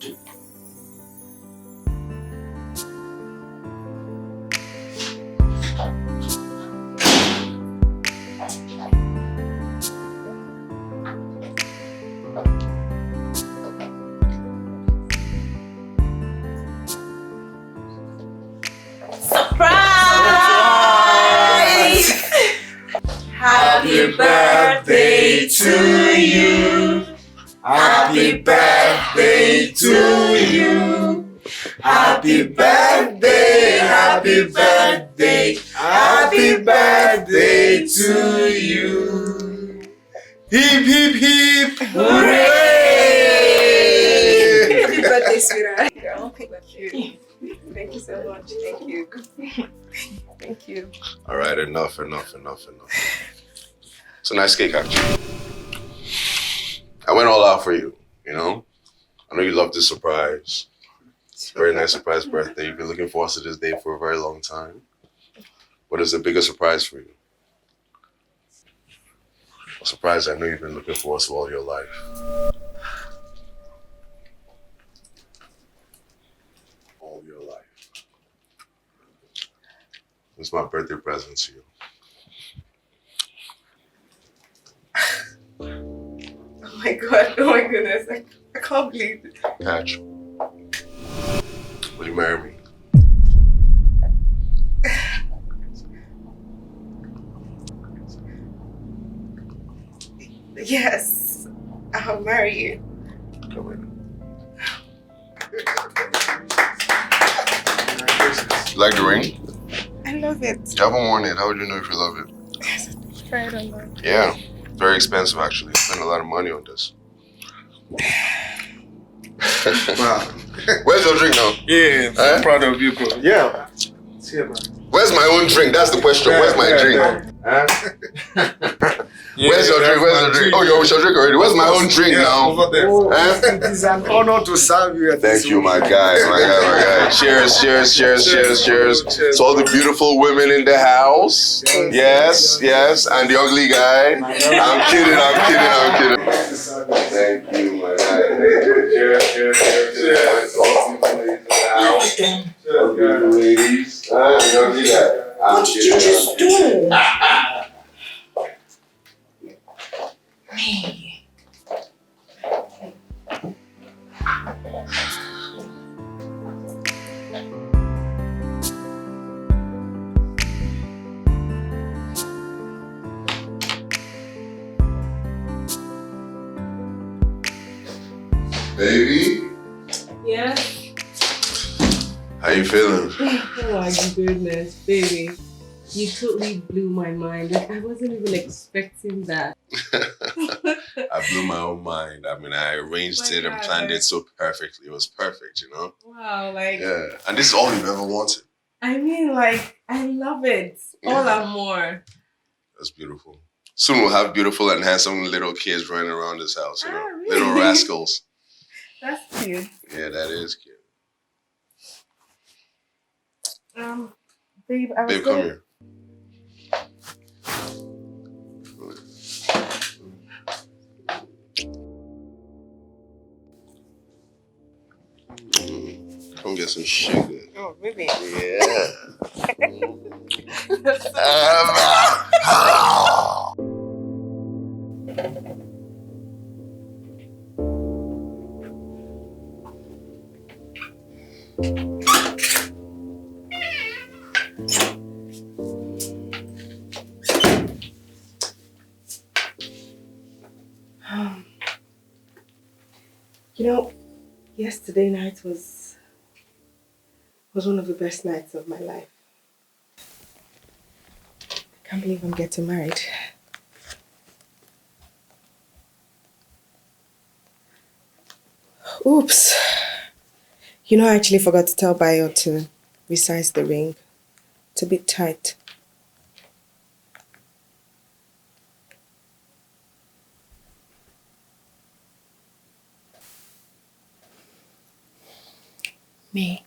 Happy birthday to you. Happy birthday to you. Happy birthday, happy birthday, happy birthday to you. Hip, hip, hip. Hooray! Happy birthday, sweetheart. Girl, thank you. Thank you so much. Thank you. Thank you. All right, enough. It's a nice cake, actually. I went all out for you, you know? I know you love this surprise. Very nice surprise birthday. You've been looking forward to this day for a very long time. What is the biggest surprise for you? A surprise I know you've been looking forward to all your life. All your life. It's my birthday present to you. Oh my God, oh my goodness. I can't believe it. Catch. Will you marry me? Yes, I'll marry you. Come in. You like the ring? I love it. You haven't worn it. How would you know if you love it? Try it on that. Yeah. Very expensive, actually. Spend a lot of money on this. Wow. Where's your drink now? Yeah, I'm proud of you, bro. Yeah. See you, man. Where's my own drink? That's the question. Where's my drink? Where's your drink? Where's your drink? Oh, your drink already. Where's my own drink now? Over there. It is an honor to serve you. Thank you, my guy. Cheers. To all the beautiful women in the house. Yes. And the ugly guy. I'm kidding. Thank you, my guy. Cheers. Ladies. What did you just do? Me. Baby, Yeah? how you feeling? Oh my goodness, baby. You totally blew my mind. Like, I wasn't even expecting that. I blew my own mind. I mean, I arranged it and planned it so perfectly. It was perfect, you know? Wow, like... Yeah. And this is all you've ever wanted. I mean, like, I love it. All and more. That's beautiful. Soon we'll have beautiful and handsome little kids running around this house, you know? Really? Little rascals. That's cute. Yeah, that is cute. Babe, I was Babe, come here. Come get some sugar. Oh, really? Yeah. You know, yesterday night was one of the best nights of my life. I can't believe I'm getting married. Oops. You know, I actually forgot to tell Bayo to resize the ring. It's a bit tight. May,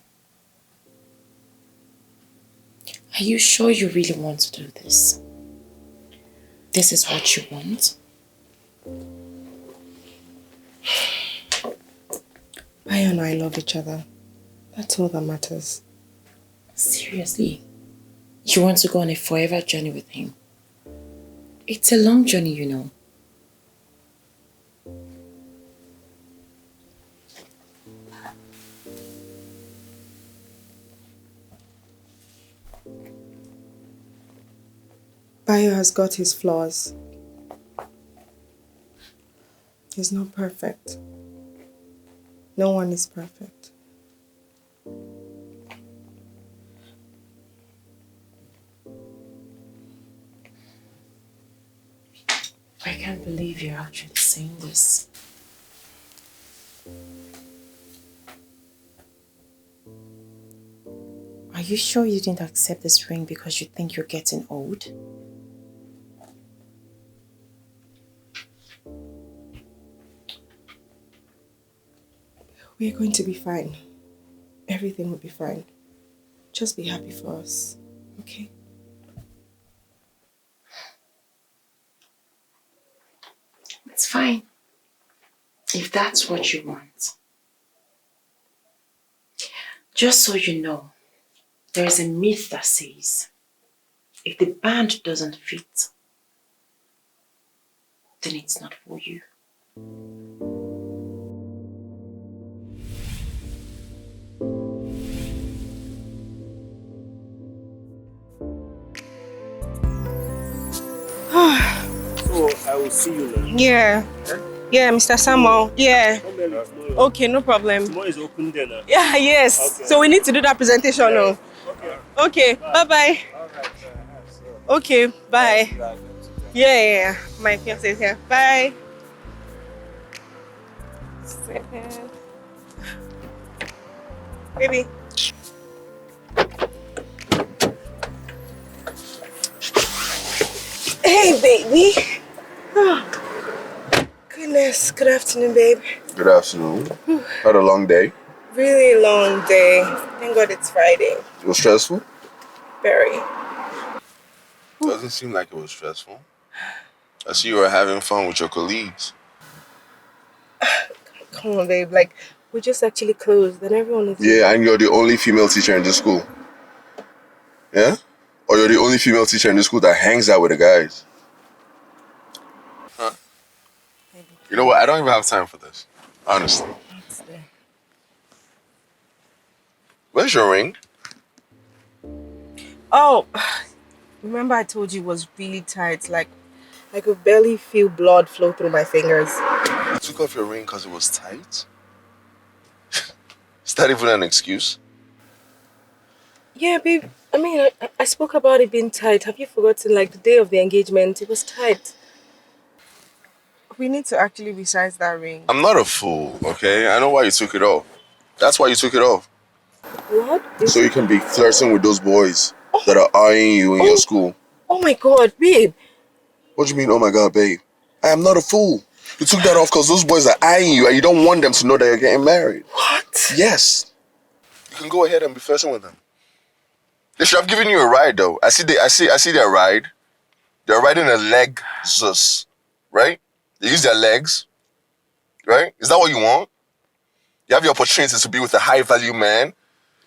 are you sure you really want to do this? This is what you want? Bayo and I love each other. That's all that matters. Seriously? You want to go on a forever journey with him? It's a long journey, you know. Bayo has got his flaws. He's not perfect. No one is perfect. I can't believe you're actually saying this. Are you sure you didn't accept this ring because you think you're getting old? We're going to be fine. Everything will be fine. Just be happy for us, okay? It's fine. If that's what you want. Just so you know, there is a myth that says, if the band doesn't fit, then it's not for you. So I will see you now. Yeah. Yeah, Mr. Samuel. Yeah. Okay, no problem. Tomorrow is open dinner. Yeah, yes. Okay. So we need to do that presentation now. Okay, bye-bye. Okay, bye. Yeah. My fiancé is here. Bye. Second. Baby. Hey, baby. Oh, goodness. Good afternoon, babe. Good afternoon. Had a long day. Really long day. Thank God it's Friday. It was stressful? Very. Doesn't seem like it was stressful. I see you were having fun with your colleagues. Come on, babe. Like, we just actually closed and everyone is... Yeah, and you're the only female teacher in the school. Yeah? Or you're the only female teacher in the school that hangs out with the guys. Huh? You know what? I don't even have time for this. Honestly. Where's your ring? Oh, remember I told you it was really tight. Like, I could barely feel blood flow through my fingers. You took off your ring because it was tight? Is that even an excuse? Yeah, babe. I mean, I spoke about it being tight. Have you forgotten, like, the day of the engagement? It was tight. We need to actually resize that ring. I'm not a fool, okay? I know why you took it off. That's why you took it off. What? So you can be flirting with those boys that are eyeing you in your school. Oh my God, babe. What do you mean, oh my God, babe? I am not a fool. You took that off because those boys are eyeing you and you don't want them to know that you're getting married. What? Yes. You can go ahead and be flirting with them. They should have given you a ride, though. I see their ride. They're riding a Lexus, right? They use their legs, right? Is that what you want? You have the opportunity to be with a high-value man.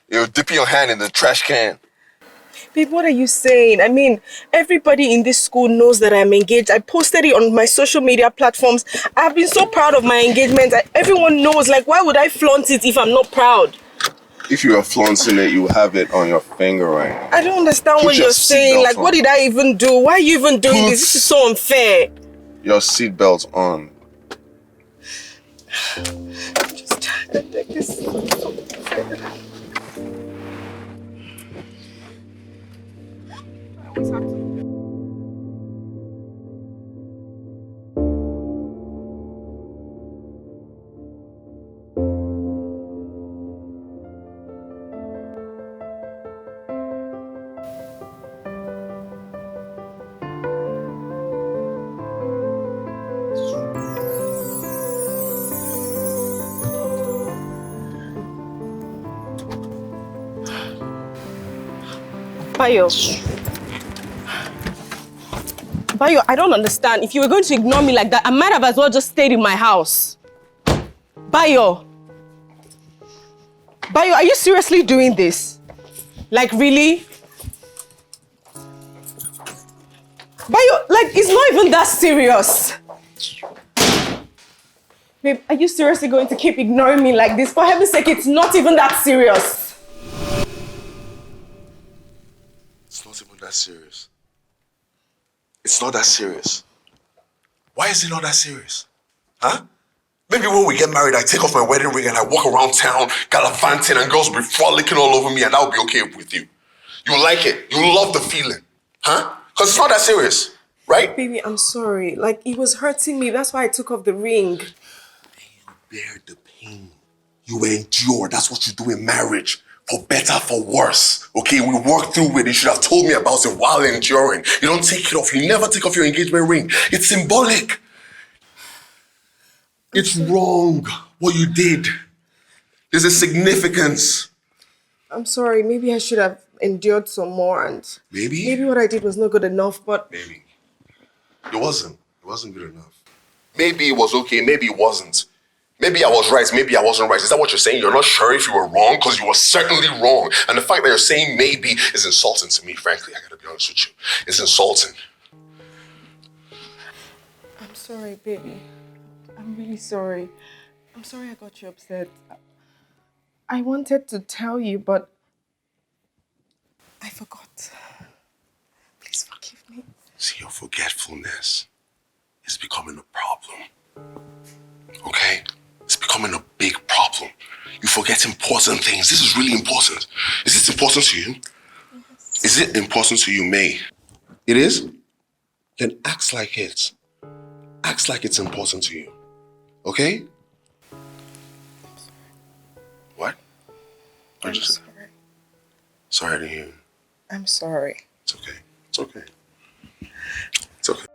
You're dipping your hand in the trash can. Babe, what are you saying? I mean, everybody in this school knows that I'm engaged. I posted it on my social media platforms. I've been so proud of my engagement. Everyone knows. Like, why would I flaunt it if I'm not proud? If you are flaunting it, you have it on your finger right now. I don't understand what you're saying. Like, what did I even do? Why are you even doing this? This is so unfair. Your seatbelt on. Just trying to take this. What's happening? Bayo. Bayo, I don't understand. If you were going to ignore me like that, I might have as well just stayed in my house. Bayo. Bayo, are you seriously doing this? Like, really? Bayo, like, it's not even that serious. Babe, are you seriously going to keep ignoring me like this? For heaven's sake, it's not even that serious. It's not even that serious. It's not that serious. Why is it not that serious? Huh? Maybe when we get married, I take off my wedding ring and I walk around town gallivanting and girls will be frolicking all over me and that will be okay with you. You like it. You love the feeling. Huh? Because it's not that serious, right? Baby, I'm sorry. Like, it was hurting me. That's why I took off the ring. You bear the pain. You endure. That's what you do in marriage. For better, for worse. Okay, we work through it. You should have told me about it while enduring. You don't take it off. You never take off your engagement ring. It's symbolic. It's wrong what you did. There's a significance. I'm sorry. Maybe I should have endured some more and... Maybe what I did was not good enough, but... Maybe. It wasn't. It wasn't good enough. Maybe it was okay. Maybe it wasn't. Maybe I was right, maybe I wasn't right. Is that what you're saying? You're not sure if you were wrong? Because you were certainly wrong. And the fact that you're saying maybe is insulting to me, frankly. I gotta be honest with you. It's insulting. I'm sorry, baby. I'm really sorry. I'm sorry I got you upset. I wanted to tell you, but I forgot. Please forgive me. See, your forgetfulness is becoming a problem. Okay? It's becoming a big problem. You forget important things. This is really important. Is this important to you? Yes. Is it important to you, May? It is? Then act like it. Act like it's important to you. Okay? I'm sorry. What? I'm sorry. Sorry to hear you. I'm sorry. It's okay. It's okay. It's okay.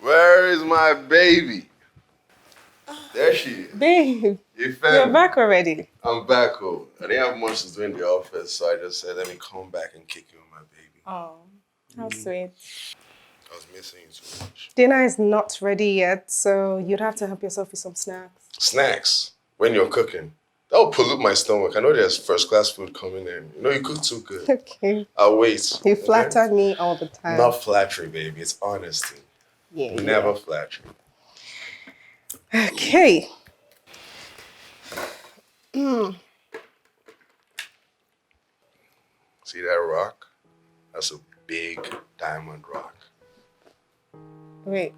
Where is my baby? There she is. Babe, You found you're me. back already. I'm back home. I didn't have much to do in the office, so I just said, let me come back and kick you with my baby. Oh, how sweet. I was missing you too much. Dinner is not ready yet, so you'd have to help yourself with some snacks. Snacks? When you're cooking? That will pollute my stomach. I know there's first-class food coming in. You know, you cook too good. Okay. I'll wait. You flatter me all the time. Not flattery, baby. It's honesty. Yeah. Never flattery. Okay. See that rock? That's a big diamond rock. Wait.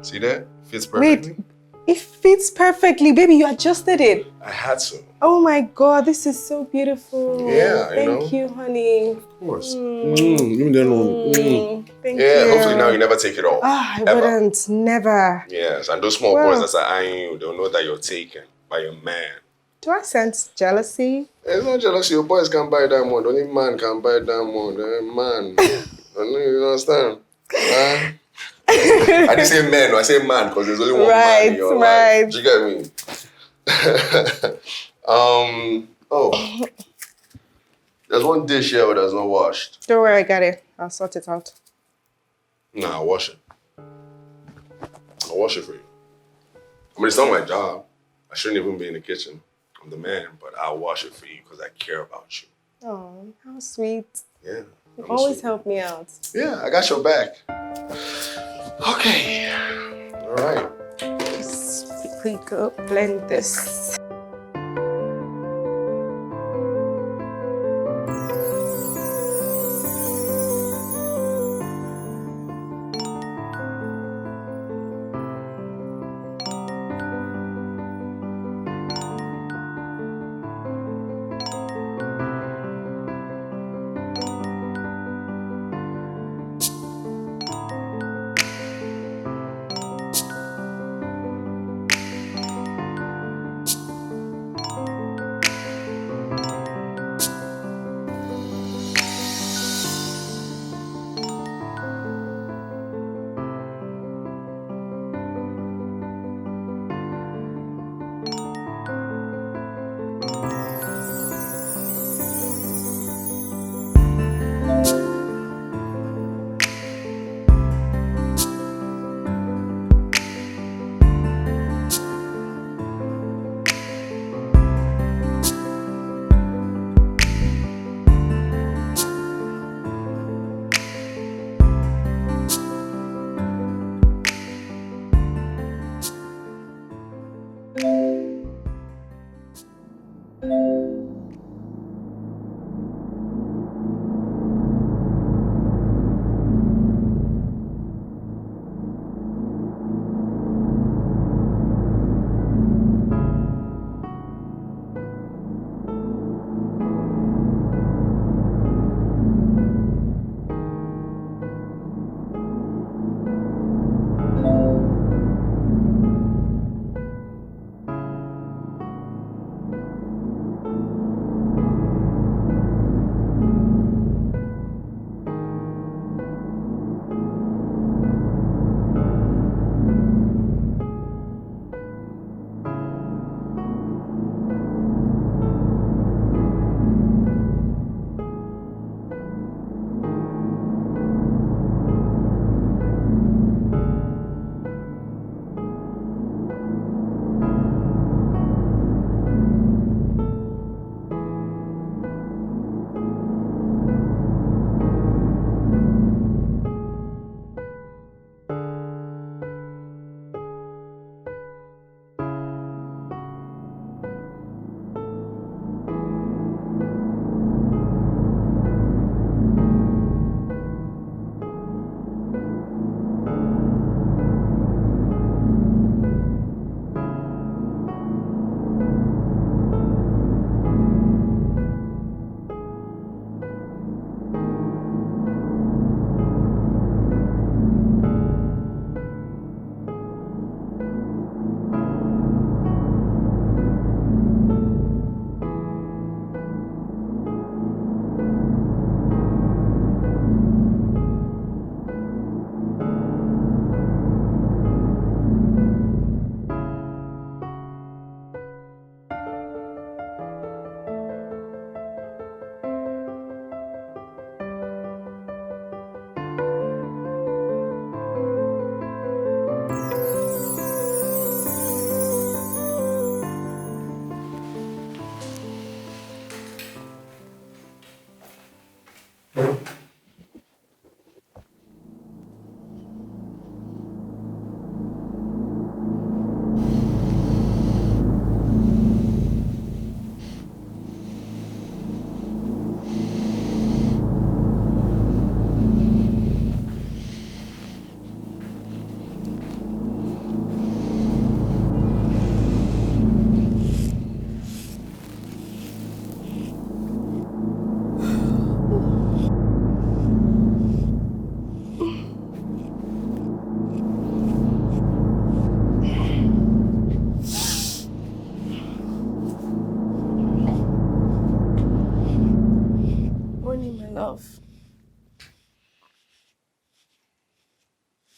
See that? Fits perfectly. Wait. It fits perfectly. Baby, you adjusted it. I had to. Oh my God, this is so beautiful. Yeah, Thank you, honey. Of course. Give me that one. Thank you. Yeah, hopefully now you never take it off. I Ever. wouldn't. Never. Yes, and those small boys that are eyeing you, they'll know that you're taken by your man. Do I sense jealousy? It's not jealousy. Your boys can buy diamond. Only man can buy diamond. Man. You understand? I didn't say men, no, I say man because there's only one man in your life. Do you get me? There's one dish here that's not washed. Don't worry, I got it. I'll sort it out. Nah, I'll wash it. I'll wash it for you. I mean, it's not my job. I shouldn't even be in the kitchen. I'm the man, but I'll wash it for you because I care about you. Oh, how sweet. Yeah. You always help me out. Yeah, I got your back. Okay. All right. Let's quickly go blend this.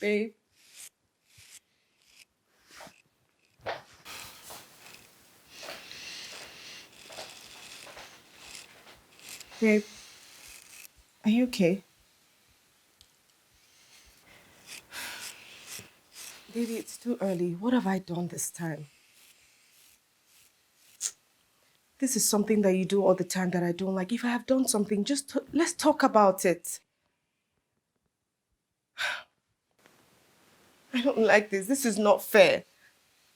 Babe. Babe, are you okay? Baby, it's too early. What have I done this time? This is something that you do all the time that I don't like. If I have done something, let's talk about it. I don't like this. This is not fair.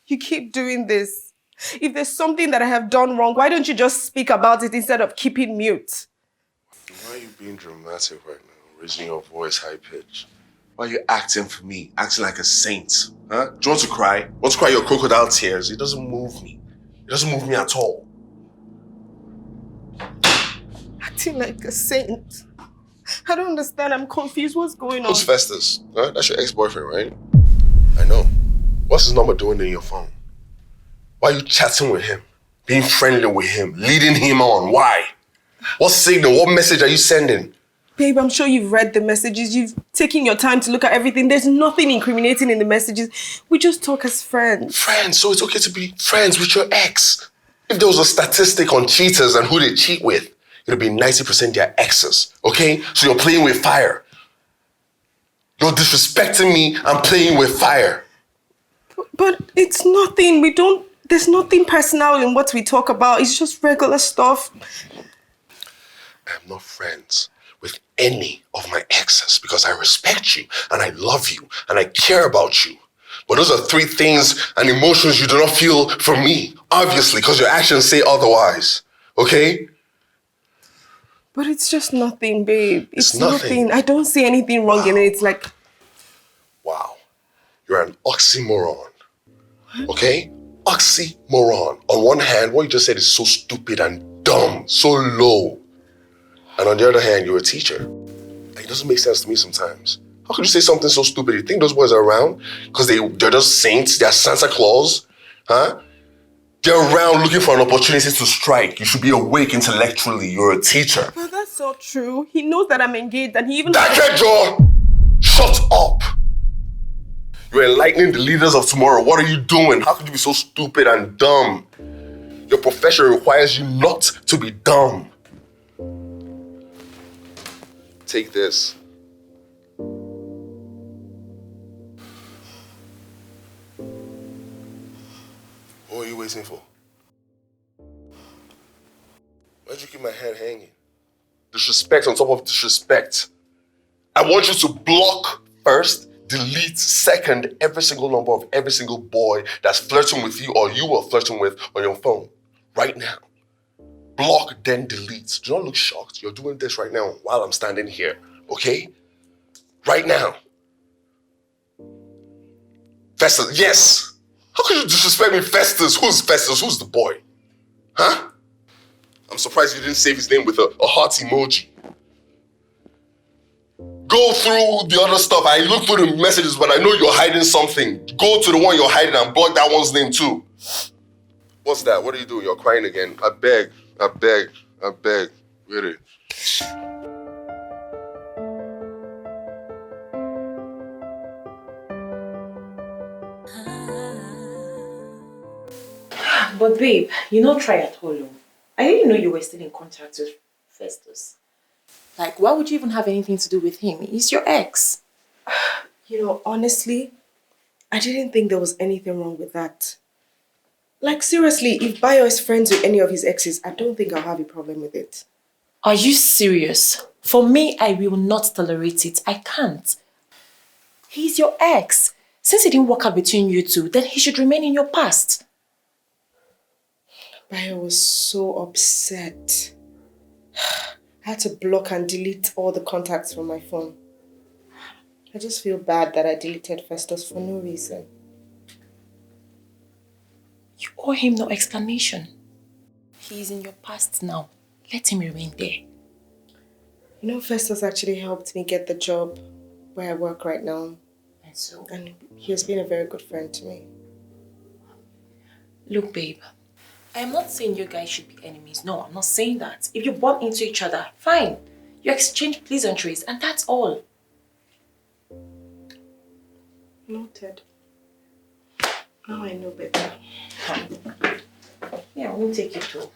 You keep doing this. If there's something that I have done wrong, why don't you just speak about it instead of keeping mute? Why are you being dramatic right now? Raising your voice high pitch. Why are you acting for me? Acting like a saint? Huh? Do you want to cry? Want to cry your crocodile tears? It doesn't move me. It doesn't move me at all. Acting like a saint. I don't understand. I'm confused. What's going on? Who's Festus? Huh? That's your ex-boyfriend, right? I know. What's his number doing in your phone? Why are you chatting with him? Being friendly with him? Leading him on? Why? What signal? What message are you sending? Babe, I'm sure you've read the messages. You've taken your time to look at everything. There's nothing incriminating in the messages. We just talk as friends. Friends? So it's okay to be friends with your ex? If there was a statistic on cheaters and who they cheat with, it'd be 90% their exes, okay? So you're playing with fire. You're disrespecting me and playing with fire. But it's nothing. There's nothing personal in what we talk about. It's just regular stuff. I'm not friends with any of my exes because I respect you and I love you and I care about you. But those are 3 things and emotions you do not feel for me, obviously, because your actions say otherwise, okay? But it's just nothing, babe. It's nothing. I don't see anything wrong in it. It's like... Wow. You're an oxymoron, okay? Oxymoron. On one hand, what you just said is so stupid and dumb, so low. And on the other hand, you're a teacher. It doesn't make sense to me sometimes. How could you say something so stupid? You think those boys are around? Because they're just saints? They're Santa Claus? Huh? They're around looking for an opportunity to strike. You should be awake intellectually. You're a teacher. Well, that's not true. He knows that I'm engaged and he even... Jaw! Shut up! You're enlightening the leaders of tomorrow. What are you doing? How could you be so stupid and dumb? Your profession requires you not to be dumb. Take this. What are you waiting for? Why'd you keep my hand hanging? Disrespect on top of disrespect. I want you to block first, delete second every single number of every single boy that's flirting with you or you were flirting with on your phone. Right now. Block, then delete. Do not look shocked. You're doing this right now while I'm standing here, okay? Right now. Festus, yes. How could you disrespect me, Festus? Who's Festus? Who's the boy? Huh? I'm surprised you didn't save his name with a heart emoji. Go through the other stuff. I look through the messages, but I know you're hiding something. Go to the one you're hiding and block that one's name too. What's that? What are you doing? You're crying again. I beg. Really. But babe, you not try at all. I didn't know you were still in contact with Festus. Like, why would you even have anything to do with him? He's your ex. You know, honestly, I didn't think there was anything wrong with that. Like, seriously, if Bayo is friends with any of his exes, I don't think I'll have a problem with it. Are you serious? For me, I will not tolerate it. I can't. He's your ex. Since it didn't work out between you two, then he should remain in your past. Bayo was so upset. I had to block and delete all the contacts from my phone. I just feel bad that I deleted Festus for no reason. You owe him no explanation. He's in your past now. Let him remain there. You know, Festus actually helped me get the job where I work right now. And he has been a very good friend to me. Look, babe. I am not saying you guys should be enemies. No, I'm not saying that. If you bump into each other, fine. You exchange pleasantries and that's all. Noted. Now I know better. Yeah, we'll take it too.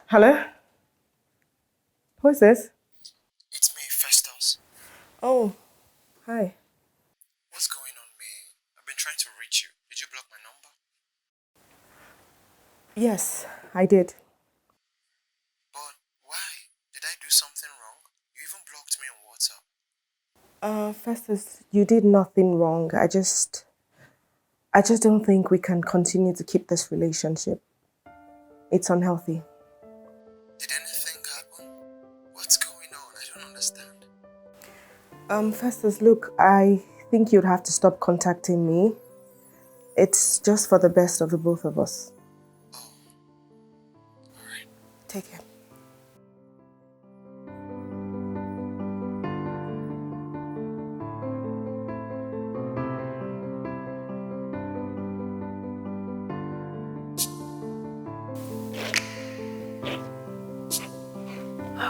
Hello? Who is this? It's me, Festus. Oh, hi. What's going on, May? I've been trying to reach you. Did you block my number? Yes, I did. But why? Did I do something wrong? You even blocked me on WhatsApp. Festus, you did nothing wrong. I just don't think we can continue to keep this relationship. It's unhealthy. Did anything happen? What's going on? I don't understand. Festus, look, I think you'd have to stop contacting me. It's just for the best of the both of us. Oh. Alright. Take care.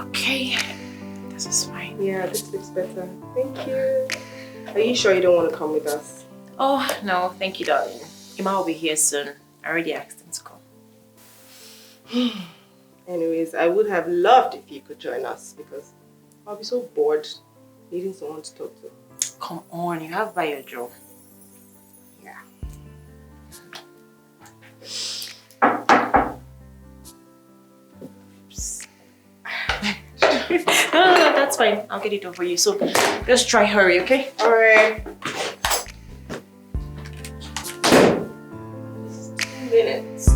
Okay, this is fine. Yeah, this looks better. Thank you. Are you sure you don't want to come with us? Oh, no, thank you, darling. Ima will be here soon. I already asked him to come. Anyways, I would have loved if you could join us because I'll be so bored needing someone to talk to. Come on, you have Bayo, Joe. Yeah. No, that's fine. I'll get it done for you. So just try hurry, okay? Alright. 2 minutes.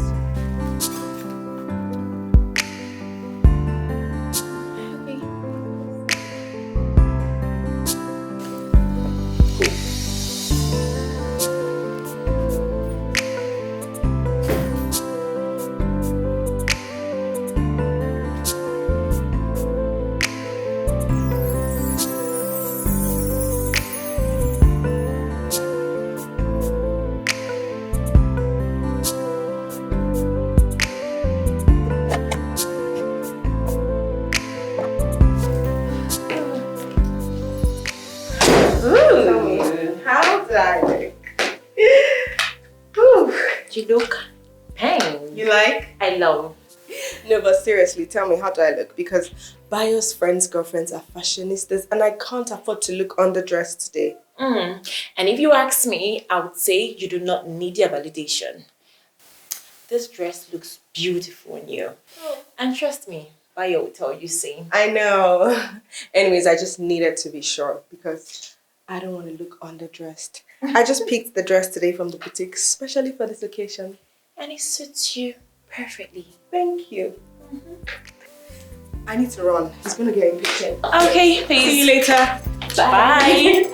You look pain. You like? I love. No, but seriously, tell me, how do I look? Because Bayo's friends' girlfriends are fashionistas and I can't afford to look underdressed today. And if you ask me, I would say you do not need your validation. This dress looks beautiful on you. And trust me, Bayo will tell you same. I know. Anyways, I just needed to be sure because I don't want to look underdressed. I just picked the dress today from the boutique, especially for this occasion. And it suits you perfectly. Thank you. I need to run. He's going to get impatient. Okay, please. See you later. Bye.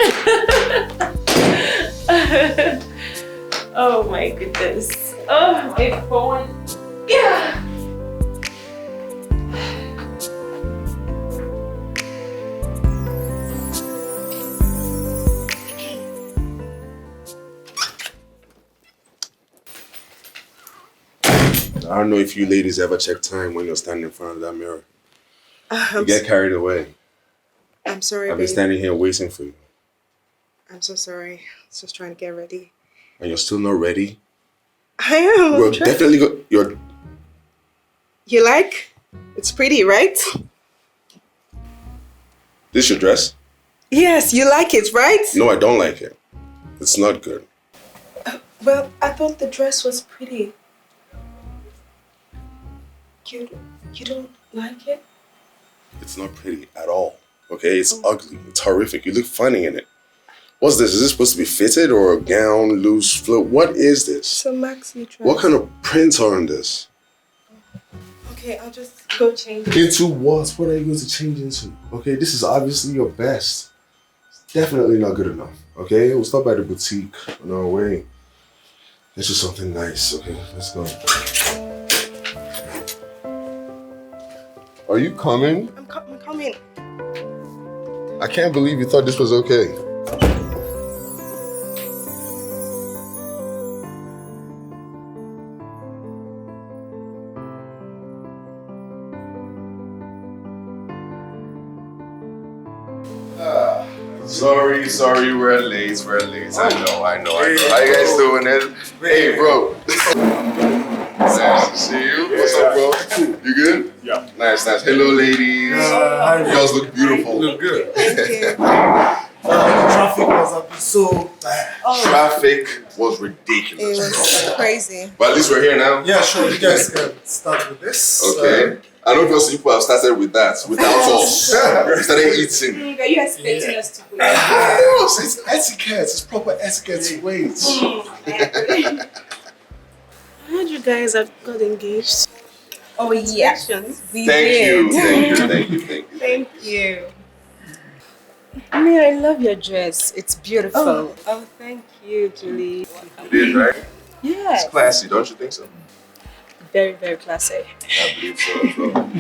Oh my goodness. Oh, my phone. Yeah. I don't know if you ladies ever check time when you're standing in front of that mirror. You get carried away. I'm sorry, I've been babe. standing here waiting for you. I'm so sorry. I was just trying to get ready. And you're still not ready? I am. Well, definitely you're... You like? It's pretty, right? This your dress? Yes, you like it, right? No, I don't like it. It's not good. Well, I thought the dress was pretty. You don't like it? It's not pretty at all. Okay, it's ugly. It's horrific. You look funny in it. What's this? Is this supposed to be fitted or a gown, loose, float? What is this? It's a maxi dress. What kind of prints are on this? Okay, I'll just go change it. Into what? What are you going to change into? Okay, this is obviously your best. It's definitely not good enough. Okay, we'll stop by the boutique on our way. Get you something nice. Okay, let's go. Are you coming? I'm coming. I can't believe you thought this was okay. Sorry, we're late. I know. How you guys doing it? Hey, bro. Nice to see you. What's up, bro? You good? Yeah. Nice. Hello, ladies. You guys look beautiful. Look good. Thank you. Traffic was up so bad. Traffic was It ridiculous, was bro. crazy. But at least we're here now. Yeah, sure. You guys can start with this. Okay. I know most people have started with that, without us. Started eating. Are you expecting us to go? Yes, it's etiquette. It's proper etiquette to wait. I heard you guys have got engaged. Oh yeah. We Thank did. you. Thank you. I mean, I love your dress. It's beautiful. Oh, thank you, Julie. It is, right? Yeah. It's classy, don't you think so? Very, very classy. I believe so as well.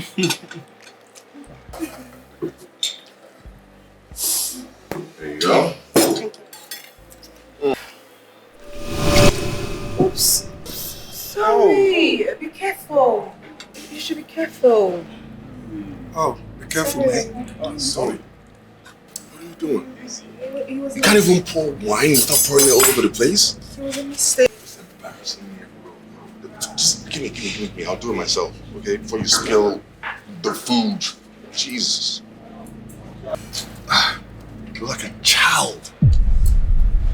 There you go. Thank you. Oops. Sorry. Be careful. You should be careful. Oh, be careful, man. Oh, sorry. What are you doing? It was You can't even pour wine without pouring it all over the place? It was a mistake. It's embarrassing me, bro. Just give me. I'll do it myself, okay? Before you spill the food. Jesus. You're like a child.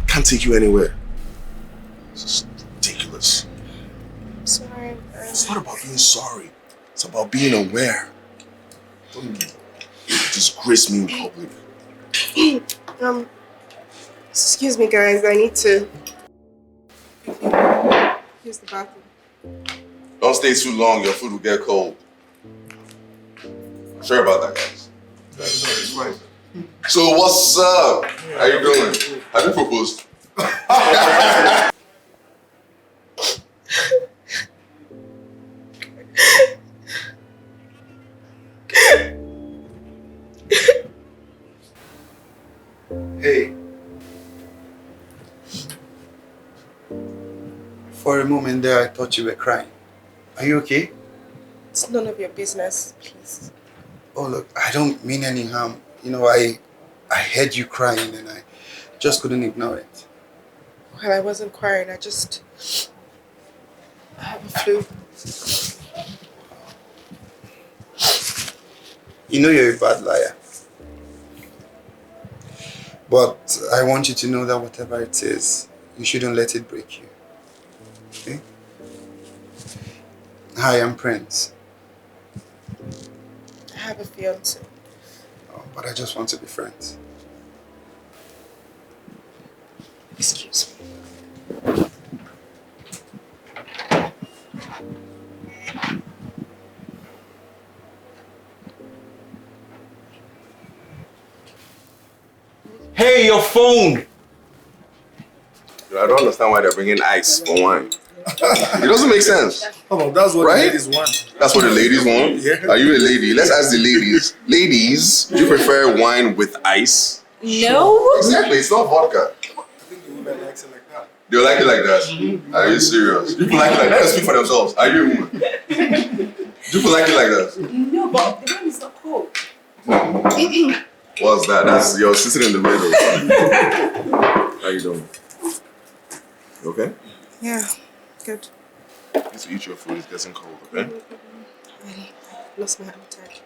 Can't take you anywhere. It's just ridiculous. I'm sorry. It's not about being sorry. It's about being aware. Don't disgrace me in public. Excuse me, guys. I need to use the bathroom. Don't stay too long. Your food will get cold. Sorry about that, guys. No, it's fine. So what's up? How you doing? Have you proposed? Hey. For a moment there, I thought you were crying. Are you okay? It's none of your business, please. Oh, look, I don't mean any harm. You know, I heard you crying and I just couldn't ignore it. Well, I wasn't crying. I have a flu. You know you're a bad liar. But I want you to know that whatever it is, you shouldn't let it break you. Okay? Hi, I'm Prince. I have a fiancee. Oh, but I just want to be friends. Excuse me. Hey, your phone! I don't understand why they're bringing ice for wine. It doesn't make sense. Oh, that's what Right? the ladies want. That's what the ladies want? Yeah. Are you a lady? Let's ask the ladies. Ladies, do you prefer wine with ice? No. Exactly, it's not vodka. I think the woman likes it like that. Do you like it like that? Are you serious? People like it like that. Speak for themselves. Are you a woman? Do people like it like that? No, but the one is not cold. What's that? That's you're sitting in the middle. How you doing? You okay? Yeah, good. You need to eat your food. It's getting cold, okay? I lost my appetite.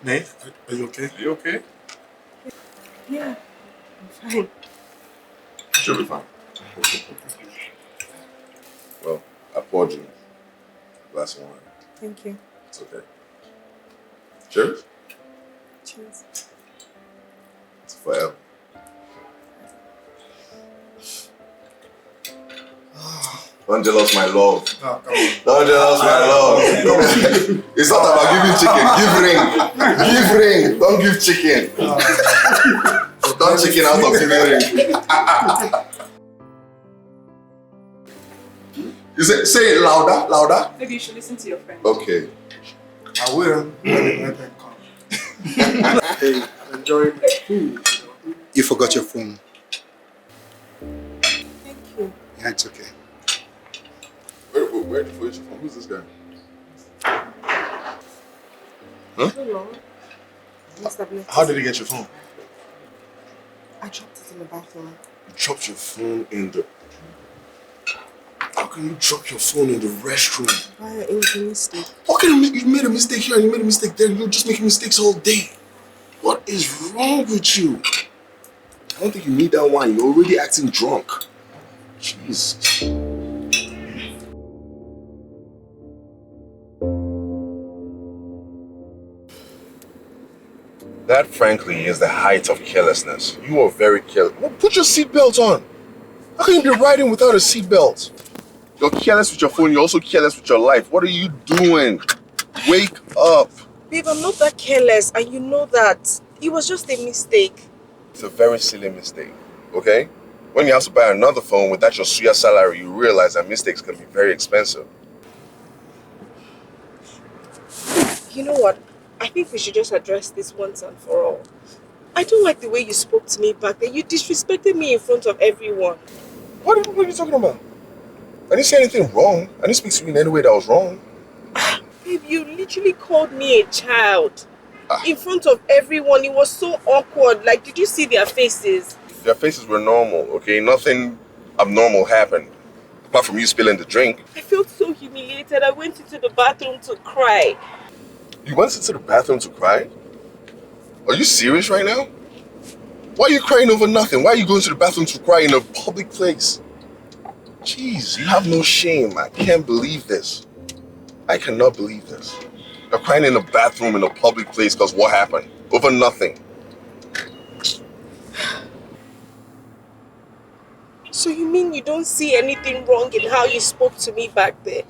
Nate, are you okay? Are you okay? Yeah, I'm fine. She'll be fine. Well, I poured you a glass of wine. Thank you. It's okay. Cheers. Cheers. It's forever. Don't jealous my love. Oh, come on. Don't jealous my love. It's not about giving chicken. Give ring. Give ring. Don't give chicken. Don't chicken out of giving ring. You say it louder. Maybe you should listen to your friend. Okay. I will when the time comes. Hey, enjoy the food. You forgot your phone. Thank you. Yeah, it's okay. Where did you put your phone? Who's this guy? I don't know. I must have left How it. did he get your phone? I dropped it in the bathroom. You dropped your phone in the... How can you drop your phone in the restroom? Bayo, it was a mistake. What kind of... You made a mistake here and you made a mistake there. You're just making mistakes all day. What is wrong with you? I don't think you need that wine. You're already acting drunk. Jesus. That, frankly, is the height of carelessness. You are very careless. Well, put your seatbelt on. How can you be riding without a seatbelt? You're careless with your phone. You're also careless with your life. What are you doing? Wake up. Babe, I'm not that careless, and you know that. It was just a mistake. It's a very silly mistake, okay? When you have to buy another phone without your suya salary, you realize that mistakes can be very expensive. You know what? I think we should just address this once and for all. I don't like the way you spoke to me back then. You disrespected me in front of everyone. What are you talking about? I didn't say anything wrong. I didn't speak to you in any way that was wrong. Babe, you literally called me a child. In front of everyone. It was so awkward. Like, did you see their faces? Their faces were normal, okay? Nothing abnormal happened. Apart from you spilling the drink. I felt so humiliated. I went into the bathroom to cry. You went into the bathroom to cry? Are you serious right now? Why are you crying over nothing? Why are you going to the bathroom to cry in a public place? Jeez, you have no shame. I can't believe this. I cannot believe this. You're crying in the bathroom in a public place because what happened? Over nothing. So you mean you don't see anything wrong in how you spoke to me back there?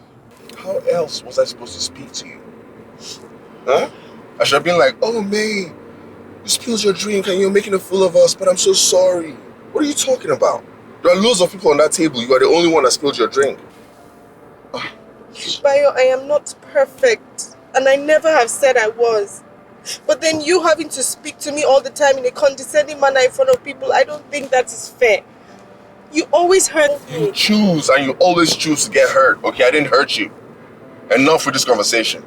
How else was I supposed to speak to you? Huh? I should have been like, oh, May, you spilled your drink and you're making a fool of us, but I'm so sorry. What are you talking about? There are loads of people on that table. You are the only one that spilled your drink. Bayo, I am not perfect. And I never have said I was. But then you having to speak to me all the time in a condescending manner in front of people, I don't think that is fair. You always hurt me. You choose and you always choose to get hurt. Okay, I didn't hurt you. Enough with this conversation.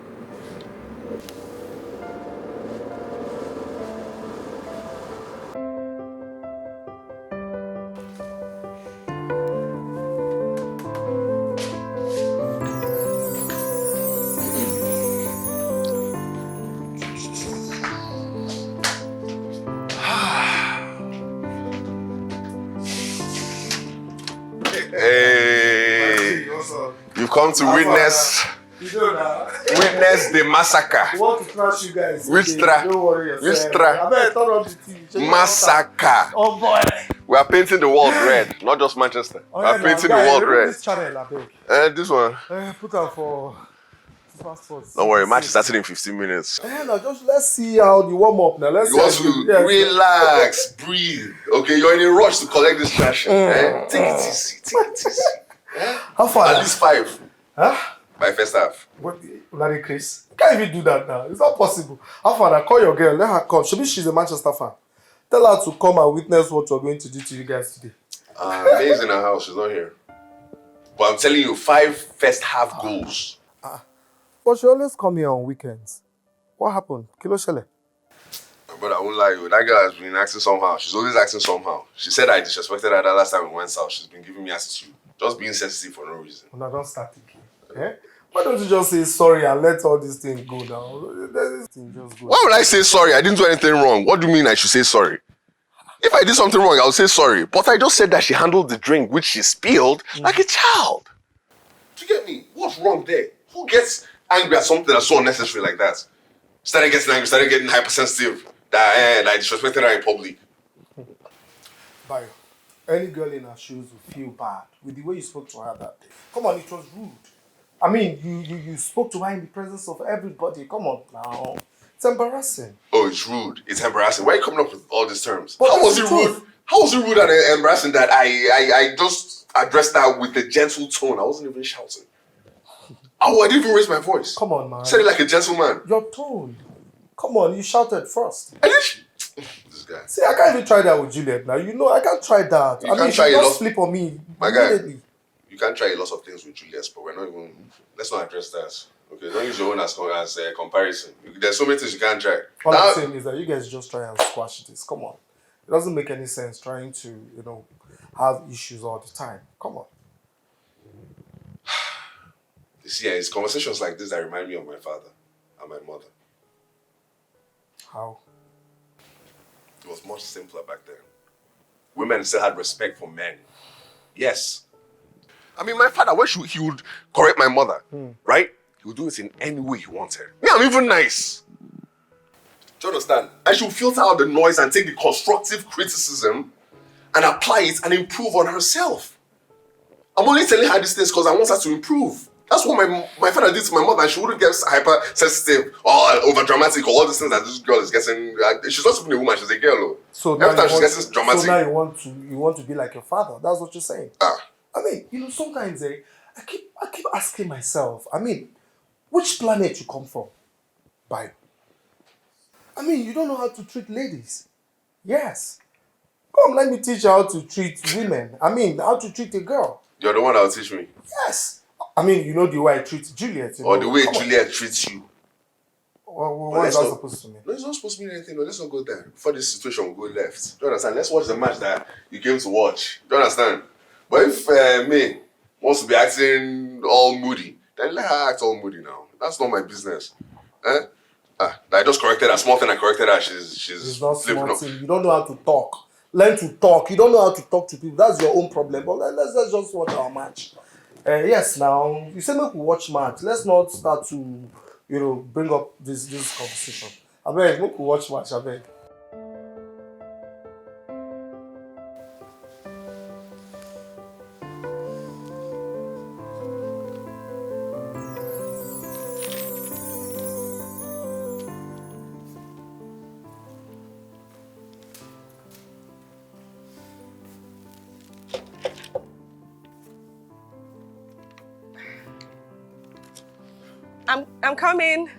Hey, you've come to witness the massacre. We want to crush you guys. Which tra? Don't worry yourself. Which tra? I better turn on the TV. Massacre. Oh boy. We are painting the world red, not just Manchester. We are painting the world red. This channel, I beg. This one. Put on for passports. Don't worry, match is starting in 15 minutes. Now just let's see how the warm up now. Let's You want to relax, breathe. Okay, you're in a rush to collect this trash. Take it easy, take it easy. How far? At least 5. Huh? By first half. What? Larry Chris? You can't even do that now. It's not possible. How far? Now call your girl. Let her come. She's a Manchester fan. Tell her to come and witness what we're going to do to you guys today. May's in her house. She's not here. But I'm telling you, 5 first half goals. But she always come here on weekends. What happened? Kilo Shele? But I won't lie to you, that girl has been acting somehow. She's always acting somehow. She said I disrespected her that last time we went south. She's been giving me attitude. Just being sensitive for no reason. No, don't start again. Eh? Why don't you just say sorry and let all these things go down? This thing just go. Why would I say sorry? I didn't do anything wrong. What do you mean I should say sorry? If I did something wrong, I would say sorry. But I just said that she handled the drink which she spilled like a child. Do you get me? What's wrong there? Who gets angry at something that's so unnecessary like that? Started getting angry, started getting hypersensitive. That I disrespected her in public. Bayo, any girl in her shoes will feel bad with the way you spoke to her that day. Come on, it was rude. I mean, you spoke to her in the presence of everybody. Come on now. It's embarrassing. Oh, it's rude. It's embarrassing. Why are you coming up with all these terms? But How was it's it rude? truth. How was it rude and embarrassing that I just addressed that with a gentle tone? I wasn't even shouting. Oh, I didn't even raise my voice. Come on, man. Said it like a gentleman. Your tone. Come on, you shouted first. This guy. See, I can't even try that with Juliet now. You know, I can't try that. You I mean, can't she try a just lot. flip on me My guy. immediately. You can try a lot of things with Juliet, but we're not even. Let's not address that. Okay, don't use your own as comparison. There's so many things you can't try. All I'm saying is that you guys just try and squash this. Come on. It doesn't make any sense trying to, you know, have issues all the time. Come on. You see, it's conversations like this that remind me of my father and my mother. How? It was much simpler back then. Women still had respect for men. Yes. I mean, my father, when he would correct my mother, right? He would do it in any way he wanted. Me, I'm even nice. Do you understand? I should filter out the noise and take the constructive criticism and apply it and improve on herself. I'm only telling her these things because I want her to improve. That's what my father did to my mother, and she wouldn't get hypersensitive or over dramatic or all these things that this girl is getting. She's not even a woman; she's a girl. So every time she gets dramatic. So now you want to be like your father. That's what you're saying. I mean, you know, sometimes I keep asking myself. I mean, which planet you come from, Bayo? I mean, you don't know how to treat ladies. Yes. Come, let me teach you how to treat women. I mean, how to treat a girl. You're the one that will teach me. Yes. I mean, you know the way I treat Juliet. Or the way Juliet treats you. What is that supposed to mean? No, it's not supposed to mean anything. No, let's not go there. Before this situation will go left. Do you understand? Let's watch the match that you came to watch. Do you understand? But if me wants to be acting all moody, then let her act all moody now. That's not my business. I just corrected her. Small thing I corrected her. She's it's not small thing. You don't know how to talk. Learn to talk. You don't know how to talk to people. That's your own problem. But let's just watch our match. Yes, now, you said make we watch match. Let's not start to, you know, bring up this conversation. I beg, make we watch match, I beg. I'm coming.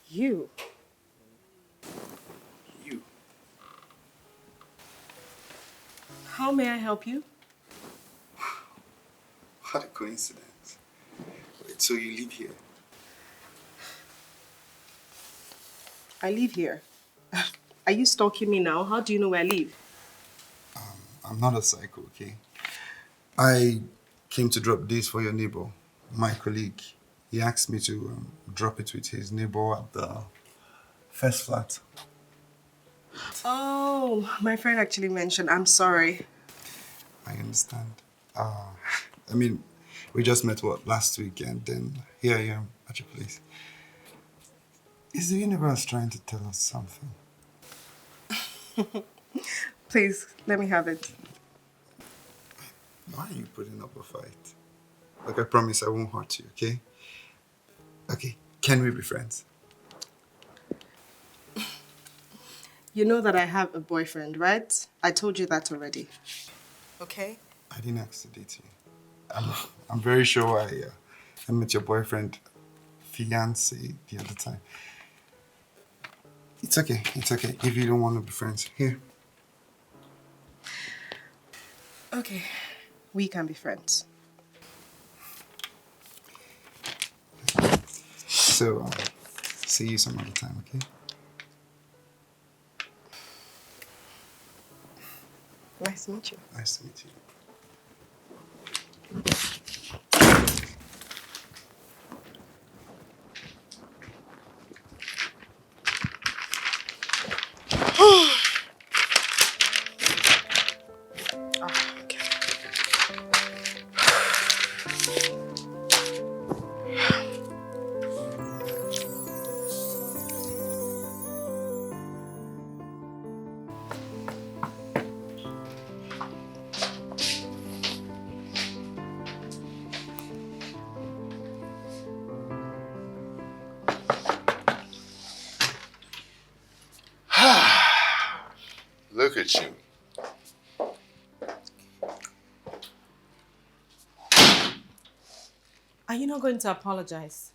You. How may I help you? What a coincidence. Wait, so you live here? I live here. Are you stalking me now? How do you know where I live? I'm not a psycho, okay? I came to drop this for your neighbor, my colleague. He asked me to drop it with his neighbor at the first flat. Oh, my friend actually mentioned. I'm sorry. I understand. I mean, we just met, last week, and then here I am at your place. Is the universe trying to tell us something? Please, let me have it. Why are you putting up a fight? Like, I promise I won't hurt you, okay? Okay, can we be friends? You know that I have a boyfriend, right? I told you that already. Okay? I didn't ask to date you. I'm very sure I met your boyfriend, fiancee, the other time. It's okay if you don't want to be friends. Here. Okay, we can be friends. So, see you some other time, okay? Nice to meet you. Nice to meet you. Look at you. Are you not going to apologize?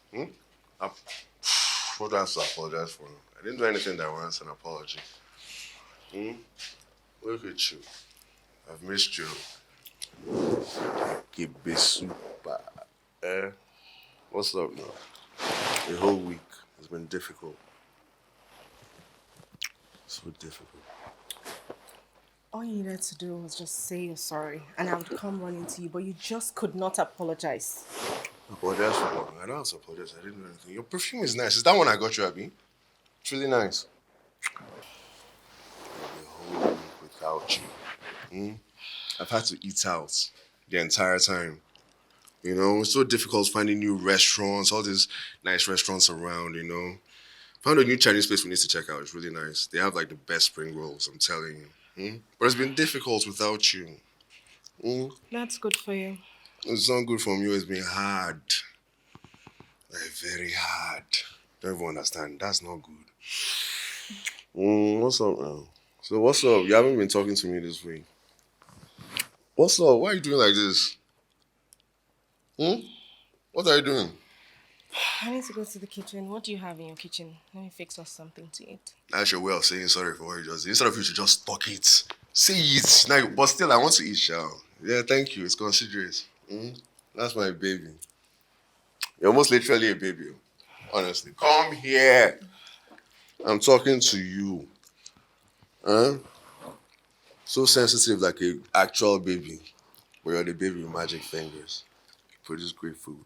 What do I have to apologize for? I didn't do anything that warrants an apology. Look at you. I've missed you. Super. What's up now? The whole week has been difficult. So difficult. All you needed to do was just say you're sorry and I would come running to you, but you just could not apologize. Apologize for what? I don't have to apologize. I didn't do anything. Your perfume is nice. Is that one I got you, Abby? It's really nice. The whole week without you. I've had to eat out the entire time. You know, it's so difficult finding new restaurants, all these nice restaurants around, you know. Found a new Chinese place we need to check out. It's really nice. They have like the best spring rolls, I'm telling you. But it's been difficult without you. That's good for you. It's not good for you. It's been hard. Like, very hard. Don't even understand. That's not good. What's up now? So what's up? You haven't been talking to me this week. What's up? Why are you doing like this? What are you doing? I need to go to the kitchen. What do you have in your kitchen? Let me fix us something to eat. That's your way of saying sorry for what you just did. Instead of you to just talk it. Say it. Now, but still, I want to eat, Shao. Yeah, thank you. It's considerate. That's my baby. You're almost literally a baby. Honestly. Come here. I'm talking to you. So sensitive like an actual baby. But you're the baby with magic fingers. Produce great food.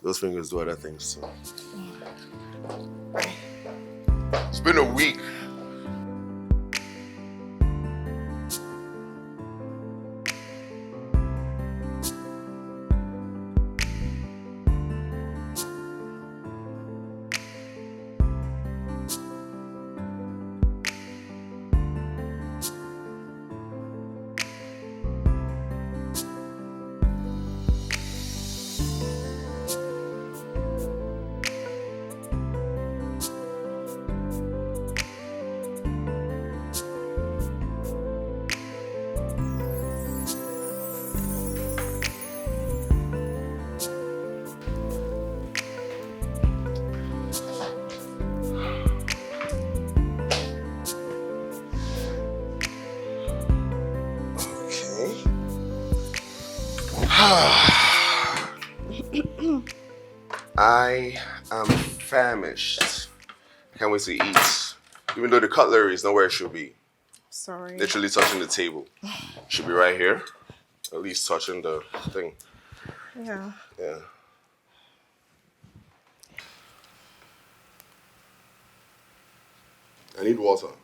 Those fingers do other things too. It's been a week. I am famished. Can't wait to eat. Even though the cutlery is not where it should be. Sorry. Literally touching the table. Should be right here. At least touching the thing. Yeah. Yeah. I need water.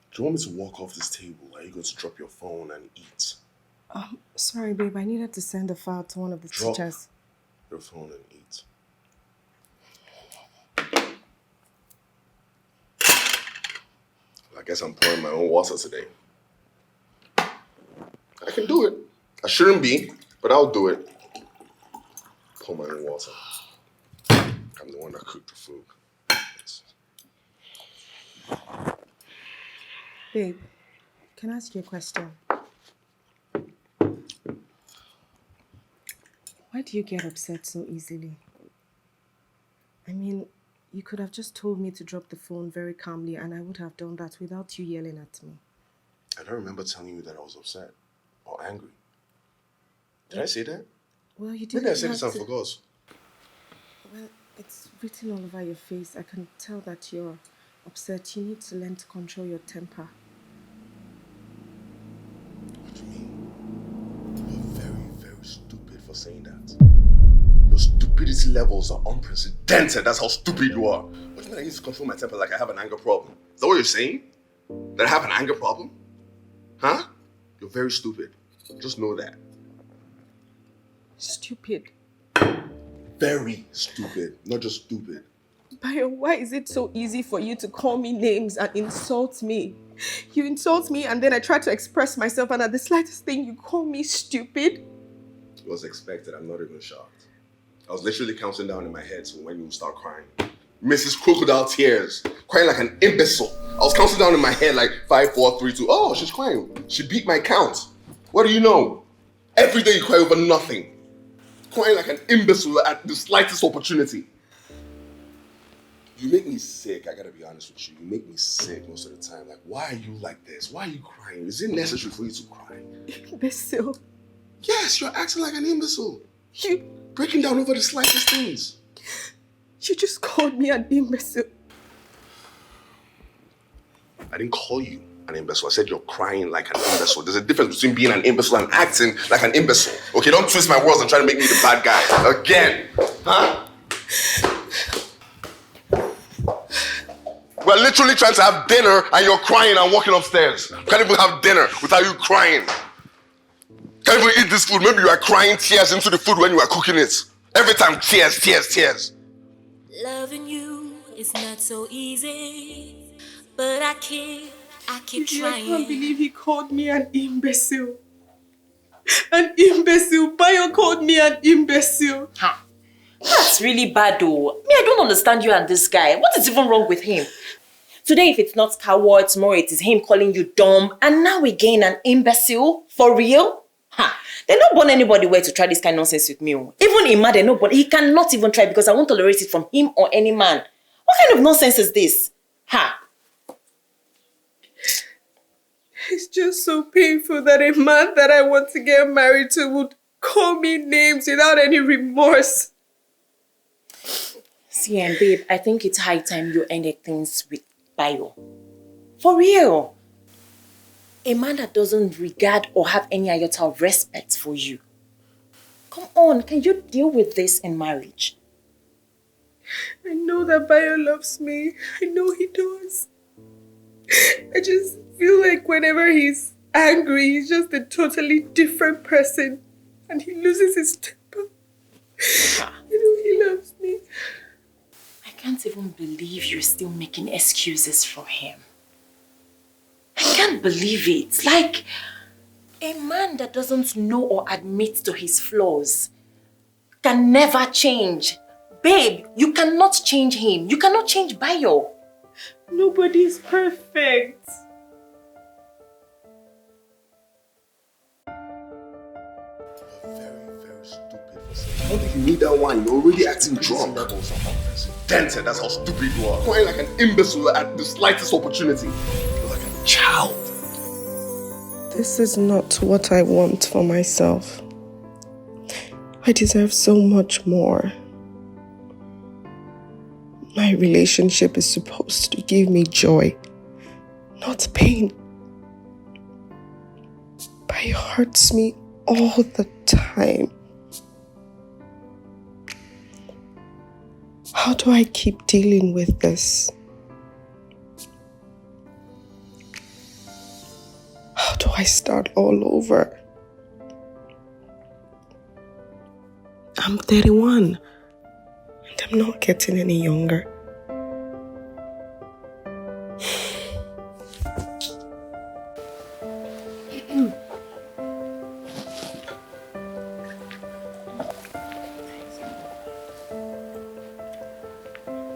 Do you want me to walk off this table? Are you going to drop your phone and eat? Sorry, babe. I needed to send a file to one of the teachers. Your phone and eat. I guess I'm pouring my own water today. I can do it. I shouldn't be, but I'll do it. Pour my own water. I'm the one that cooked the food. Babe, can I ask you a question? Why do you get upset so easily? I mean, you could have just told me to drop the phone very calmly and I would have done that without you yelling at me. I don't remember telling you that I was upset or angry. Did I say that? Well, you didn't. Maybe I said it and forgot. Well, it's written all over your face. I can tell that you're upset. You need to learn to control your temper. What do you mean? You're very, very stupid for saying that. Your stupidity levels are unprecedented. That's how stupid you are. What do you mean I need to control my temper like I have an anger problem? Is that what you're saying? That I have an anger problem? Huh? You're very stupid. Just know that. Stupid. Very stupid. Not just stupid. Bayo, why is it so easy for you to call me names and insult me? You insult me and then I try to express myself and at the slightest thing you call me stupid? It was expected. I'm not even shocked. I was literally counting down in my head to when you start crying. Mrs. Crocodile Tears, crying like an imbecile. I was counting down in my head like 5, 4, 3, 2. Oh, she's crying. She beat my count. What do you know? Every day you cry over nothing. Crying like an imbecile at the slightest opportunity. You make me sick, I gotta be honest with you. You make me sick most of the time. Like, why are you like this? Why are you crying? Is it necessary for you to cry? Imbecile. Yes, you're acting like an imbecile. You Breaking down over the slightest things. You just called me an imbecile. I didn't call you an imbecile. I said you're crying like an imbecile. There's a difference between being an imbecile and acting like an imbecile. Okay, don't twist my words and try to make me the bad guy again. Huh? We're literally trying to have dinner and you're crying and walking upstairs. Can't even have dinner without you crying. Can't even eat this food. Maybe you are crying tears into the food when you are cooking it. Every time, tears, tears, tears. Loving you is not so easy, but I keep trying. I can't believe he called me an imbecile. An imbecile. Bayo called me an imbecile. Huh. That's really bad though. I don't understand you and this guy. What is even wrong with him? Today, if it's not coward, tomorrow it is him calling you dumb, and now again an imbecile? For real? They don't want anybody where to try this kind of nonsense with me. Even Imade, nobody. He cannot even try because I won't tolerate it from him or any man. What kind of nonsense is this? It's just so painful that a man that I want to get married to would call me names without any remorse. See, and babe, I think it's high time you ended things with Bayo. For real. A man that doesn't regard or have any iota of respect for you. Come on, can you deal with this in marriage? I know that Bayo loves me. I know he does. I just feel like whenever he's angry, he's just a totally different person. And he loses his temper. I know he loves me. I can't even believe you're still making excuses for him. I can't believe it. Like, a man that doesn't know or admit to his flaws can never change. Babe, you cannot change him. You cannot change Bayo. Nobody's perfect. Very stupid. I don't think you need that wine. You're already acting drunk. Dented, that's how stupid you are. Crying like an imbecile at the slightest opportunity. You're like a child. This is not what I want for myself. I deserve so much more. My relationship is supposed to give me joy, not pain. But it hurts me all the time. How do I keep dealing with this? How do I start all over? I'm 31 and I'm not getting any younger.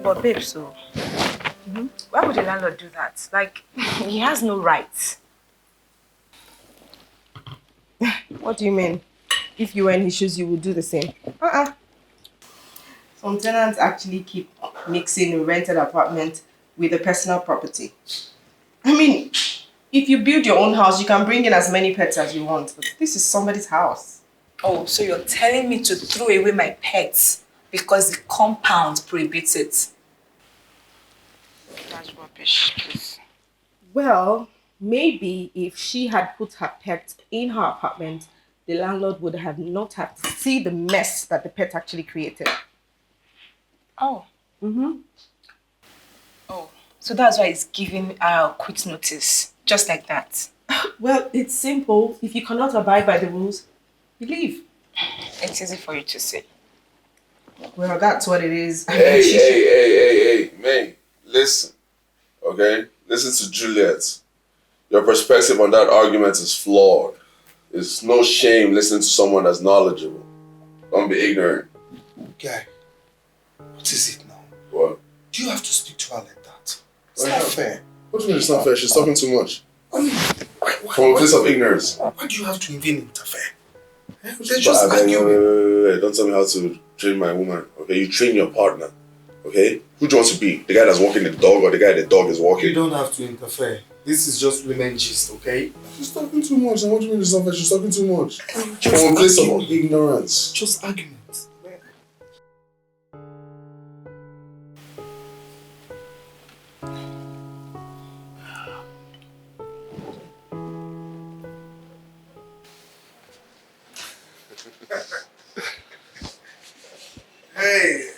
But babe, so why would the landlord do that? Like, he has no rights. What do you mean? If you were in his shoes, you would do the same. Some tenants actually keep mixing a rented apartment with a personal property. I mean, if you build your own house, you can bring in as many pets as you want. But this is somebody's house. Oh, so you're telling me to throw away my pets because the compound prohibits it? That's rubbish, please. Well, maybe if she had put her pet in her apartment, the landlord would have not had to see the mess that the pet actually created. Oh. Oh, so that's why it's giving a quit notice, just like that. Well, it's simple. If you cannot abide by the rules, you leave. It's easy for you to say. Well, that's what it is. Hey, May, listen, okay? Listen to Juliet. Your perspective on that argument is flawed. It's no shame listening to someone that's knowledgeable. Don't be ignorant. Guy, what is it now? What? Do you have to speak to her like that? It's Why not not? fair. What do you mean it's not fair? She's talking too much. I mean, From a place of ignorance. why do you have to even interfere? They're But just then, arguing. wait. Don't tell me how to train my woman. Okay, you train your partner. Okay? Who do you want to be? The guy that's walking the dog or the guy the dog is walking? You don't have to interfere. This is just women gist, okay? She's talking too much. And what do you mean it's not fair? She's talking too much. Just From a place of arguing. ignorance. Just argument. Hey,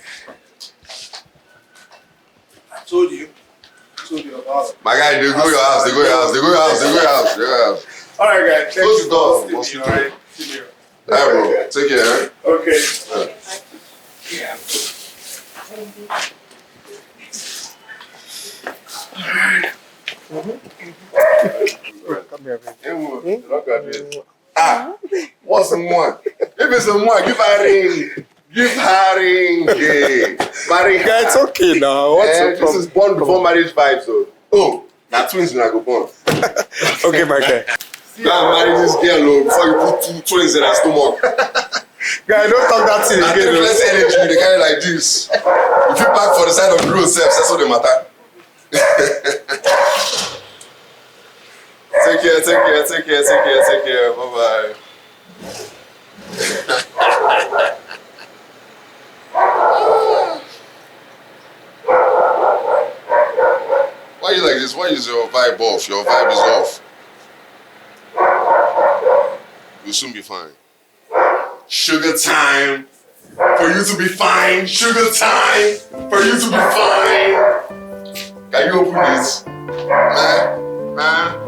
I told you about it. My guy, they go your house. They go your house. They go your house. They go your house. They go your house. All right, guys. Close the door. Mosquito. Alright. Alright, bro. Take care. Okay. Yeah. Come here, baby. Look at this. Ah, what's the one? If it's a one, give her a ring. Give her a ring. Yeah. Marry her. Guys, it's okay now. What's the This problem? is born before marriage vibes, so. Oh, now twins when I go born. Okay, my guy. Now marry this girl, oh, before you put two twins in her stomach. Guy, don't talk that thing I again. take less energy, they carry like this. If you pack for the side of the road, that's what they matter. Take care, take care, take care, take care, take care. Bye-bye. Why you like this? Why is your vibe off? Your vibe is off. You'll soon be fine. Sugar time. For you to be fine. Sugar time. For you to be fine. Can you open this? Man.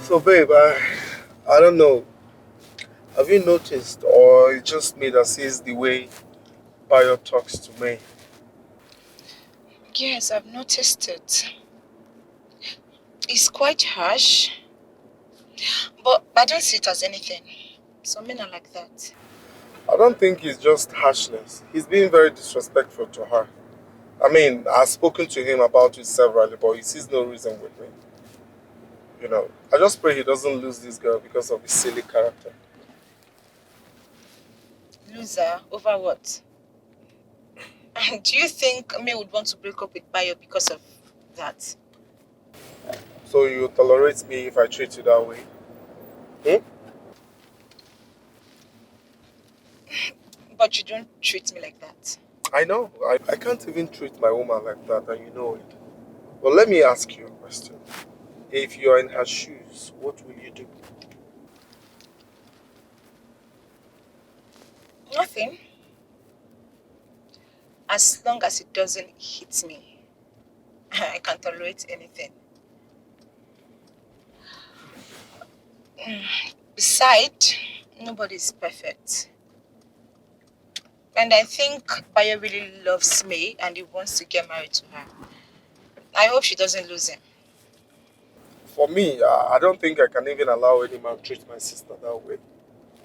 So, babe, I don't know. Have you noticed, or it's just me that sees the way Bayo talks to me? Yes, I've noticed it. It's quite harsh, but I don't see it as anything. Some men are like that. I don't think it's just harshness. He's being very disrespectful to her. I mean, I've spoken to him about it severally, but he sees no reason with me. You know, I just pray he doesn't lose this girl because of his silly character. Loser over what? Do you think me would want to break up with Bayo because of that? So you tolerate me if I treat you that way? But you don't treat me like that. I know. I can't even treat my woman like that, and you know it. But let me ask you a question. If you are in her shoes, what will you do? Nothing. As long as it doesn't hit me, I can tolerate anything. Besides, nobody is perfect. And I think Bayo really loves me and he wants to get married to her. I hope she doesn't lose him. For me, I don't think I can even allow any man to treat my sister that way.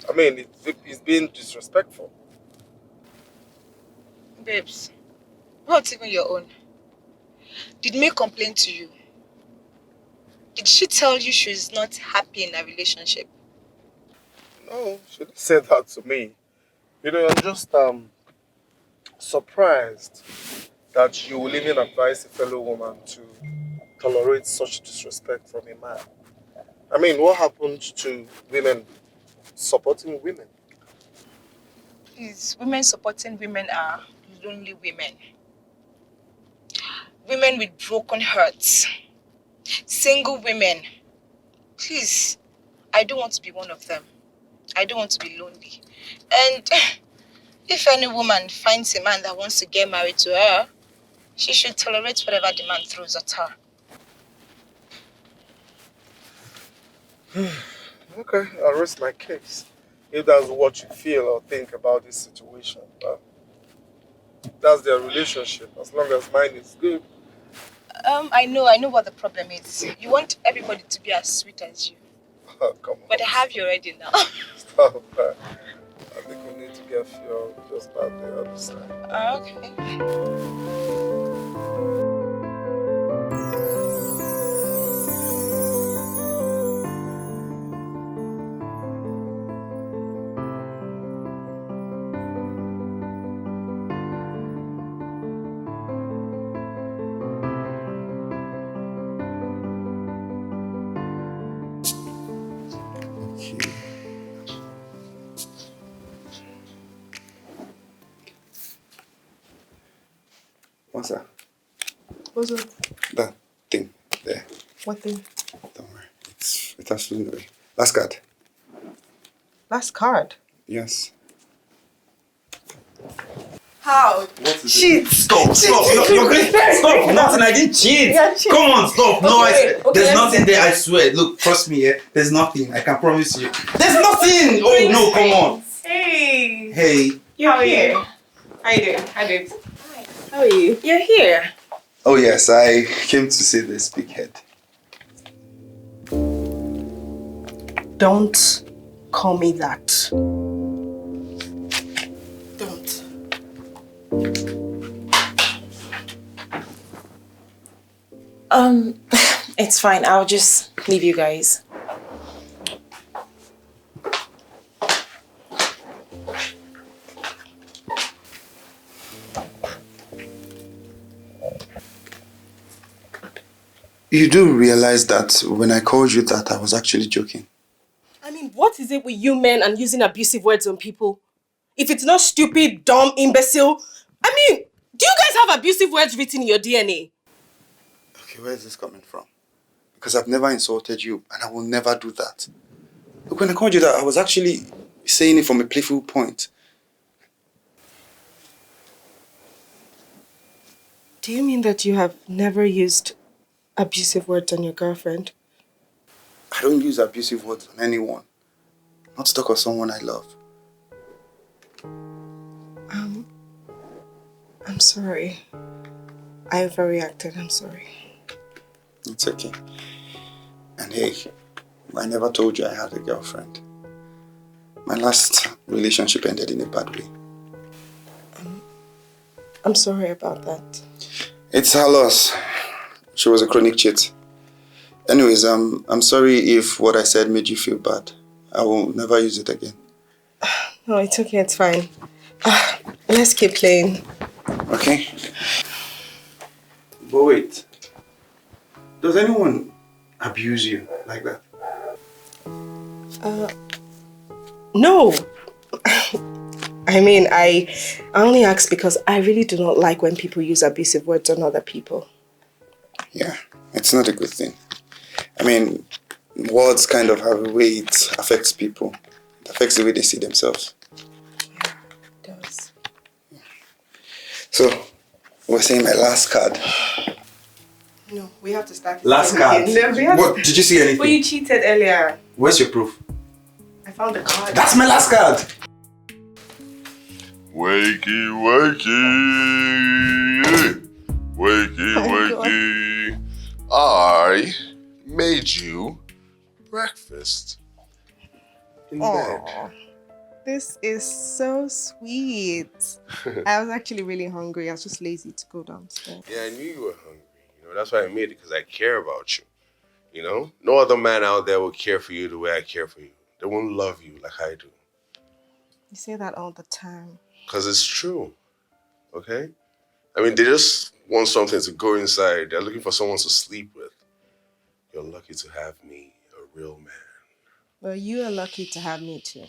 I mean, it's being disrespectful. Babes, what's even your own? Did May complain to you? Did she tell you she's not happy in a relationship? No, she didn't say that to me. You know, I'm just surprised that you will even advise a fellow woman to tolerate such disrespect from a man. I mean, what happened to women supporting women? Please, women supporting women are lonely women. Women with broken hearts. Single women. Please, I don't want to be one of them. I don't want to be lonely. And if any woman finds a man that wants to get married to her, she should tolerate whatever the man throws at her. Okay, I'll rest my case. If that's what you feel or think about this situation. That's their relationship. As long as mine is good. I know what the problem is. You want everybody to be as sweet as you. Oh, come on. But I have you already now. Stop. I think we need to get fuel just about the other side. Okay. What's that? What's up? That thing there. What thing? Don't worry. It's absolutely no way. Last card. Last card. Yes. How? What is Cheat. it? Stop. You're great. Stop. Nothing. I didn't cheat. Come on, stop. No, there's nothing there. I swear. Look, trust me. There's nothing. I can promise you. There's nothing. Oh no, come on. Hey. Hey. You're here. How you doing? Hi. How are you? You're here. Oh yes, I came to see this big head. Don't call me that. Don't. It's fine. I'll just leave you guys. You do realize that when I called you that, I was actually joking. I mean, what is it with you men and using abusive words on people? If it's not stupid, dumb, imbecile, I mean, do you guys have abusive words written in your DNA? Okay, where is this coming from? Because I've never insulted you, and I will never do that. Look, when I called you that, I was actually saying it from a playful point. Do you mean that you have never used abusive words on your girlfriend? I don't use abusive words on anyone. Not to talk of someone I love. I'm sorry. I overreacted. I'm sorry. It's okay. And hey, I never told you I had a girlfriend. My last relationship ended in a bad way. I'm sorry about that. It's her loss. She was a chronic cheat. Anyways, I'm sorry if what I said made you feel bad. I will never use it again. No, it's okay. It's fine. Let's keep playing. Okay. But wait. Does anyone abuse you like that? No. I mean, I only ask because I really do not like when people use abusive words on other people. Yeah, it's not a good thing. I mean, words kind of have a way it affects people. It affects the way they see themselves. Yeah, it does. So, we're saying my last card. No, we have to start. Last card? What? Did you see anything? Well, you cheated earlier. Where's your proof? I found the card. That's my last card! Wakey, wakey. Wakey, wakey. I made you breakfast in bed. This is so sweet. I was actually really hungry. I was just lazy to go downstairs. Yeah, I knew you were hungry. You know, that's why I made it, because I care about you. You know? No other man out there will care for you the way I care for you. They won't love you like I do. You say that all the time. Because it's true. Okay? I mean, they just want something to go inside. They're looking for someone to sleep with. You're lucky to have me, a real man. Well, you are lucky to have me too.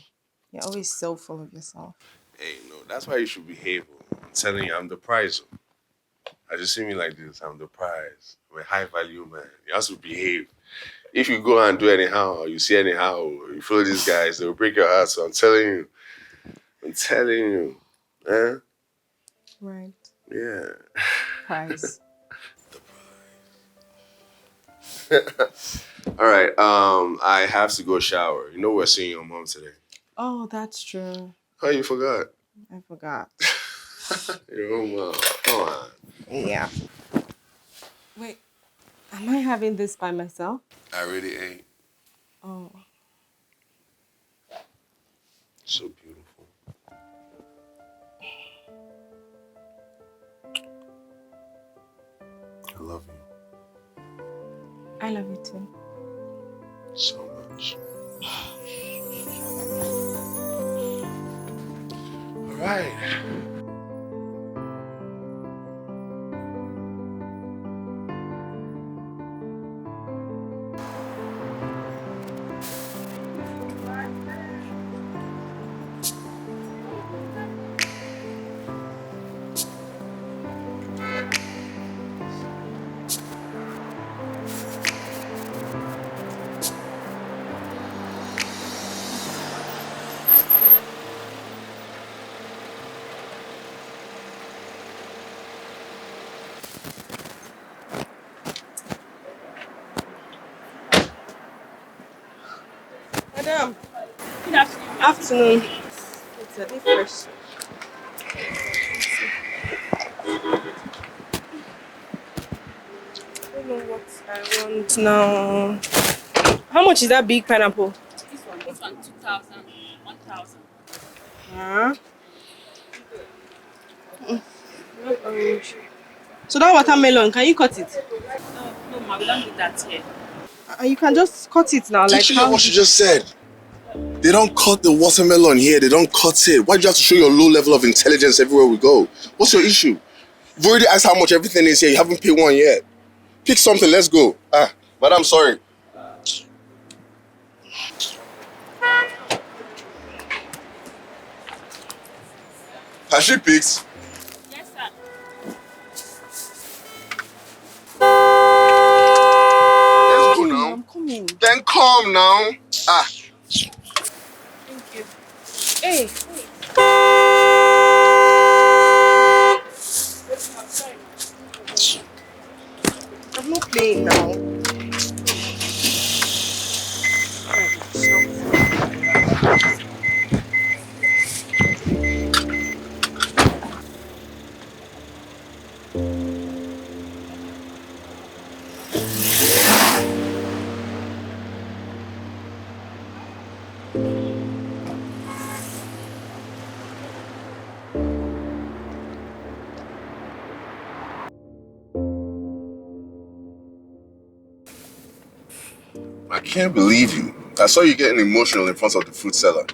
You're always so full of yourself. Hey, no, that's why you should behave. I'm telling you, I'm the prize. I just see me like this. I'm the prize. I'm a high-value man. You have to behave. If you go and do anyhow, or you see anyhow, or you follow these guys, they'll break your heart. So I'm telling you. I'm telling you. Eh? Right. Yeah. Prize. All right. I have to go shower. You know we're seeing your mom today. Oh, that's true. Oh, you forgot? I forgot. Come on. Yeah. Wait, am I having this by myself? I really ain't. Oh. So beautiful. I love you. I love you too. So much. All right. Madam. Good afternoon. Afternoon. It's a bit fresh. I don't know what I want now. How much is that big pineapple? This one 2,000, 1,000. Huh? So that watermelon, can you cut it? No, ma, we don't do that here. You can just cut it now. Did you hear what she just said? They don't cut the watermelon here. They don't cut it. Why do you have to show your low level of intelligence everywhere we go? What's your issue? You've already asked how much everything is here. You haven't paid one yet. Pick something. Let's go. But I'm sorry. Has she picked? Yes, sir. Let's go now. I'm coming. Then come now. Thank you. Hey. I'm not playing now. I can't believe you. I saw you getting emotional in front of the fruit seller.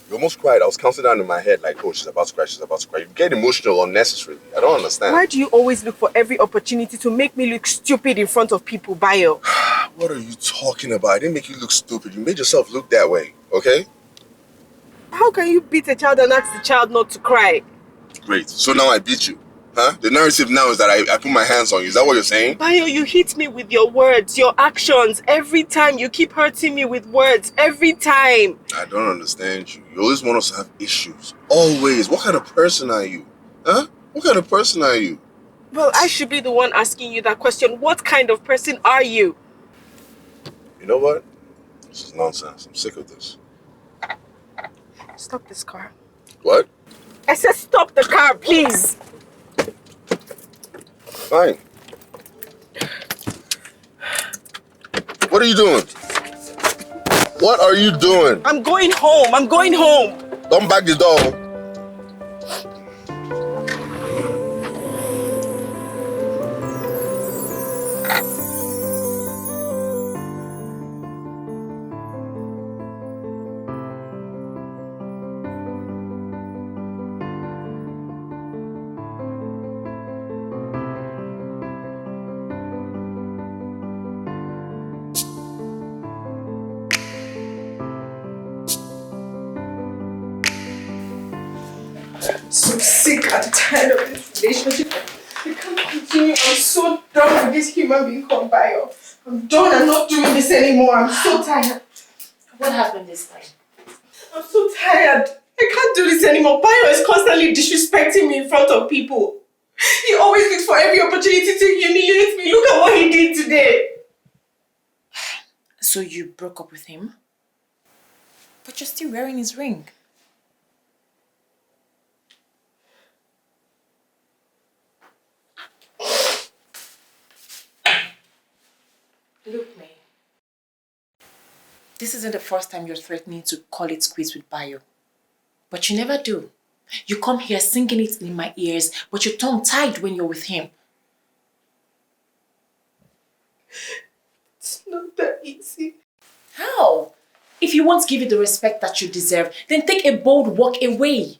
You almost cried. I was counting down in my head like, oh, she's about to cry, she's about to cry. You get emotional unnecessarily. I don't understand. Why do you always look for every opportunity to make me look stupid in front of people, Bayo? What are you talking about? I didn't make you look stupid. You made yourself look that way, okay? How can you beat a child and ask the child not to cry? Great. So now I beat you. Huh? The narrative now is that I put my hands on you. Is that what you're saying? Bayo, you hit me with your words, your actions. Every time you keep hurting me with words. Every time. I don't understand you. You always want us to have issues. Always. What kind of person are you? Huh? What kind of person are you? Well, I should be the one asking you that question. What kind of person are you? You know what? This is nonsense. I'm sick of this. Stop this car. What? I said stop the car, please. Fine. What are you doing? What are you doing? I'm going home. I'm going home. Don't back the door. So sick and tired of this relationship. I can't continue. I'm so done with this human being called Bayo. I'm done. I'm not doing this anymore. I'm so tired. What happened this time? I'm so tired. I can't do this anymore. Bayo is constantly disrespecting me in front of people. He always looks for every opportunity to humiliate me. Look at what he did today. So you broke up with him? But you're still wearing his ring. Look, May. This isn't the first time you're threatening to call it quits with Bayo. But you never do. You come here singing it in my ears, but your tongue tied when you're with him. It's not that easy. How? If you won't give it the respect that you deserve, then take a bold walk away.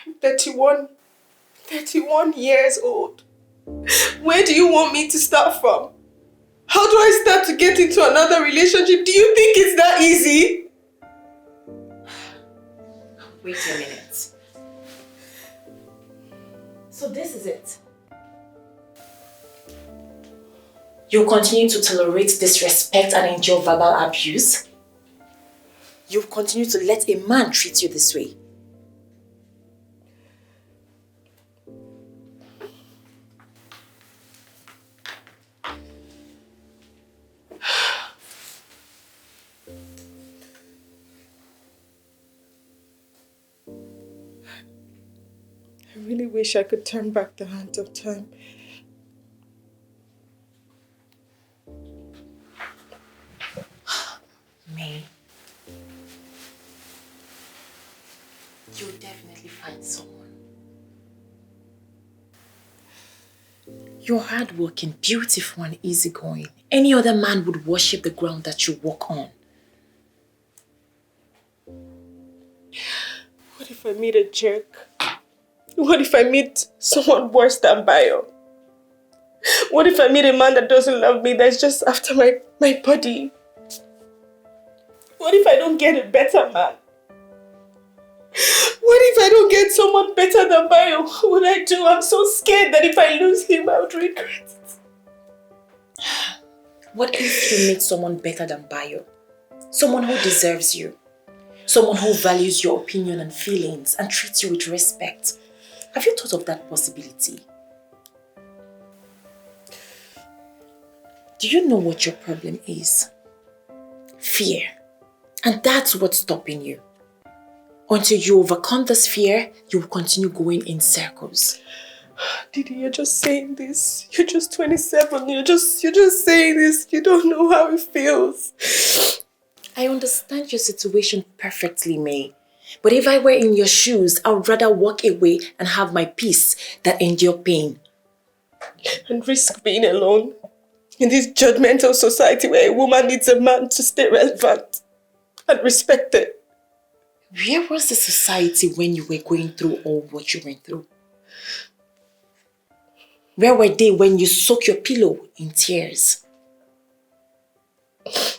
I'm 31 years old. Where do you want me to start from? How do I start to get into another relationship? Do you think it's that easy? Wait a minute. So this is it. You'll continue to tolerate disrespect and endure verbal abuse? You'll continue to let a man treat you this way? I really wish I could turn back the hand of time. May, you'll definitely find someone. You're hardworking, beautiful and easygoing. Any other man would worship the ground that you walk on. What if I meet a jerk? What if I meet someone worse than Bayo? What if I meet a man that doesn't love me, that's just after my body? What if I don't get a better man? What if I don't get someone better than Bayo? What would I do? I'm so scared that if I lose him, I would regret it. What if you meet someone better than Bayo? Someone who deserves you. Someone who values your opinion and feelings and treats you with respect. Have you thought of that possibility? Do you know what your problem is? Fear. And that's what's stopping you. Until you overcome this fear, you will continue going in circles. Didi, you're just saying this. You're just 27. You're just saying this. You don't know how it feels. I understand your situation perfectly, May. But if I were in your shoes, I would rather walk away and have my peace than endure pain. And risk being alone in this judgmental society where a woman needs a man to stay relevant and respected. Where was the society when you were going through all what you went through? Where were they when you soaked your pillow in tears?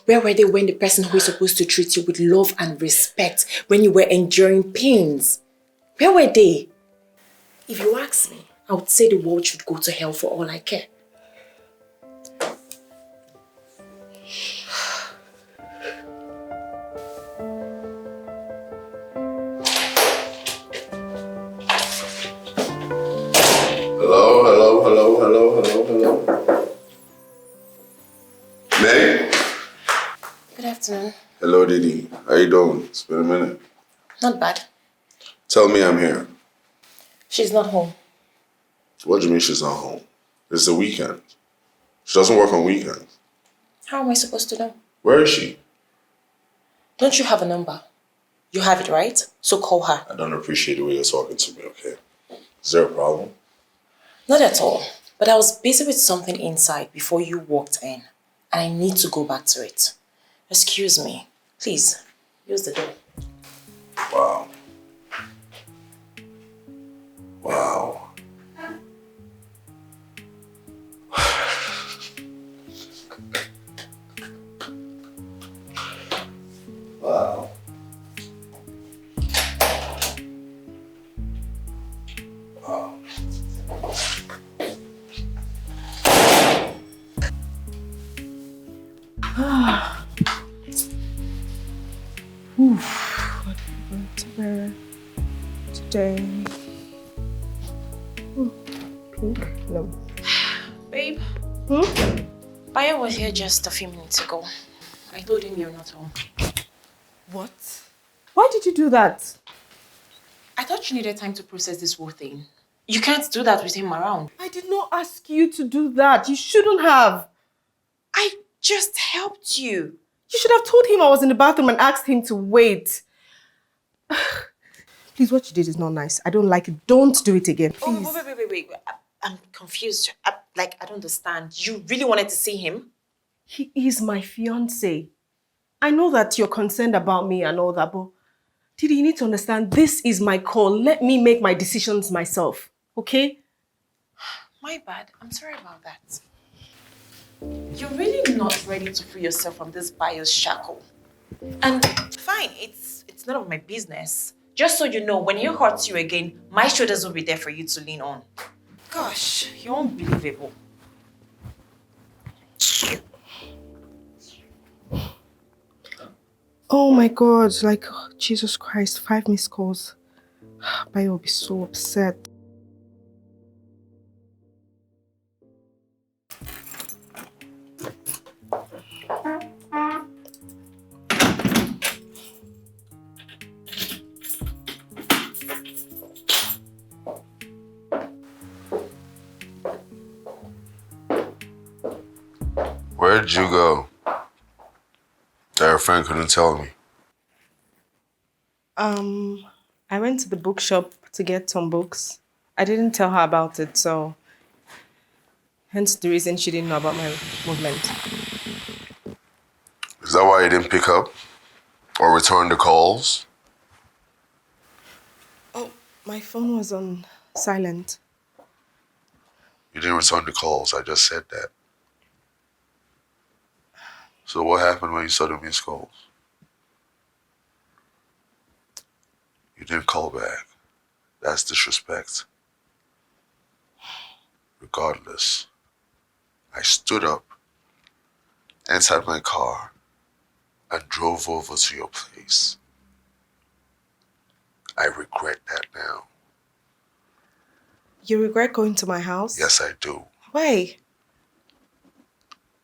Where were they when the person who is supposed to treat you with love and respect, when you were enduring pains? Where were they? If you ask me, I would say the world should go to hell for all I care. Hello. May? Good afternoon. Hello, Didi. How you doing? It's been a minute. Not bad. Tell me I'm here. She's not home. What do you mean she's not home? It's the weekend. She doesn't work on weekends. How am I supposed to know? Where is she? Don't you have a number? You have it, right? So call her. I don't appreciate the way you're talking to me, okay? Is there a problem? Not at all. But I was busy with something inside before you walked in. And I need to go back to it. Excuse me. Please, use the door. Wow. Wow. Wow. Wow. What to wear today? Pink? No. Babe? Bayo was here just a few minutes ago. I told him you're not home. What? Why did you do that? I thought you needed time to process this whole thing. You can't do that with him around. I did not ask you to do that. You shouldn't have. just helped you. You should have told him I was in the bathroom and asked him to wait. Please, what you did is not nice. I don't like it. Don't do it again, please. Oh, wait. I'm confused. I don't understand. You really wanted to see him? He is my fiancé. I know that you're concerned about me and all that, but Didi, you need to understand, this is my call. Let me make my decisions myself, okay? My bad. I'm sorry about that. You're really not ready to free yourself from this Bayo's shackle. And fine, it's none of my business. Just so you know, when he hurts you again, my shoulders will be there for you to lean on. Gosh, you're unbelievable. Oh my God, like, Jesus Christ, 5 missed calls. Bayo will be so upset. Where'd you go? That your friend couldn't tell me. I went to the bookshop to get some books. I didn't tell her about it, so hence the reason she didn't know about my movement. Is that why you didn't pick up? Or return the calls? Oh, my phone was on silent. You didn't return the calls, I just said that. So what happened when you saw the missed calls? You didn't call back. That's disrespect. Regardless, I stood up, entered my car, and drove over to your place. I regret that now. You regret going to my house? Yes, I do. Why?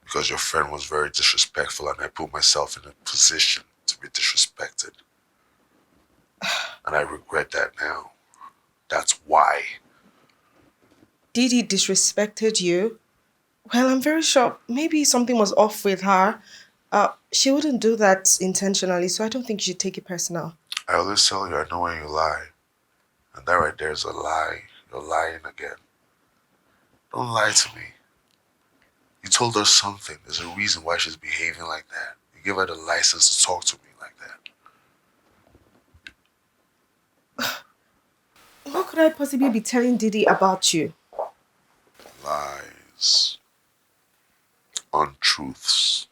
Because your friend was very disrespectful and I put myself in a position to be disrespected. And I regret that now. That's why. Didi disrespected you? Well, I'm very sure maybe something was off with her. She wouldn't do that intentionally, so I don't think you should take it personal. I always tell you I know when you lie. And that right there is a lie. You're lying again. Don't lie to me. You told her something. There's a reason why she's behaving like that. You give her the license to talk to me like that. What could I possibly be telling Didi about you? Lies. Untruths.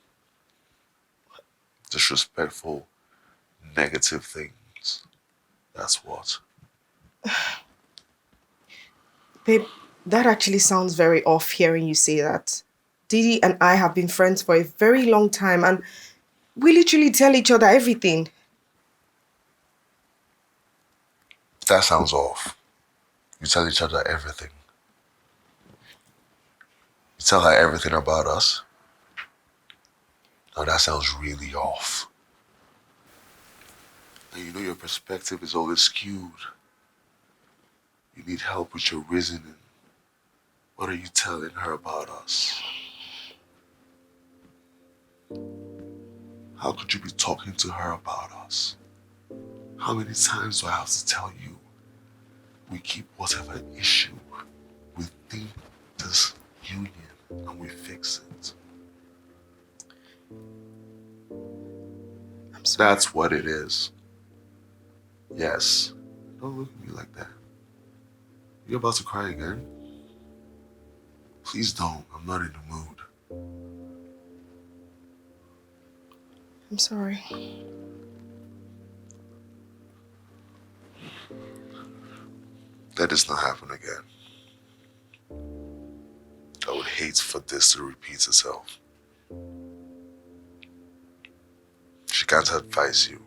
Disrespectful, negative things. That's what. Babe, that actually sounds very off hearing you say that. Didi and I have been friends for a very long time and we literally tell each other everything. That sounds off. You tell each other everything. You tell her everything about us. Now that sounds really off. And you know your perspective is always skewed. You need help with your reasoning. What are you telling her about us? How could you be talking to her about us? How many times do I have to tell you? We keep whatever issue within this union and we fix it. I'm sorry. That's what it is. Yes. Don't look at me like that. You're about to cry again? Please don't. I'm not in the mood. I'm sorry. Let this not happen again. I would hate for this to repeat itself. She can't advise you.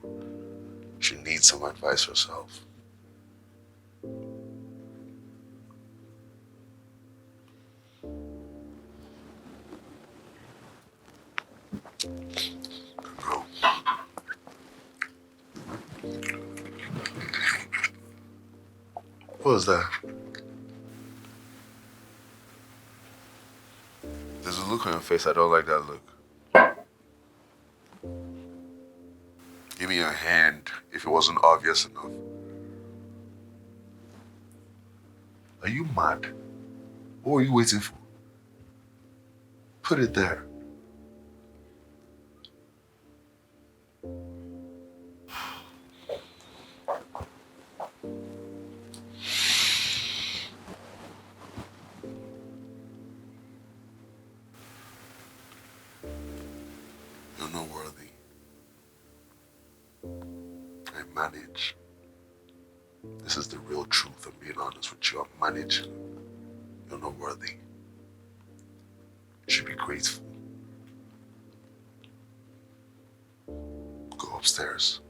She needs some advice herself. Go. What was that? There's a look on your face. I don't like that look. hand if it wasn't obvious enough. Are you mad? What are you waiting for? Put it there. You're not worthy. I manage. This is the real truth. I'm being honest with you. I'm managing. You're not worthy. You should be grateful. Go upstairs.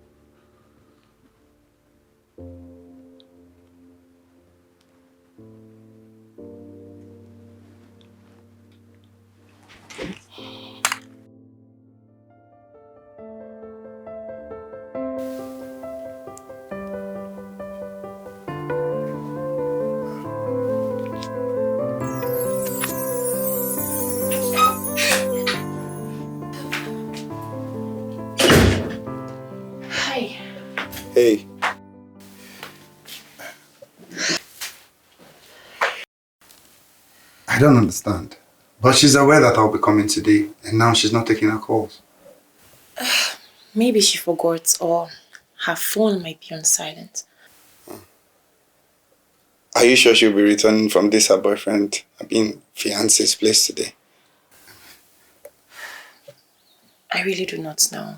Hey. I don't understand. But she's aware that I'll be coming today, and now she's not taking her calls. Maybe she forgot, or her phone might be on silent. Are you sure she'll be returning from this her boyfriend, fiance's place today? I really do not know.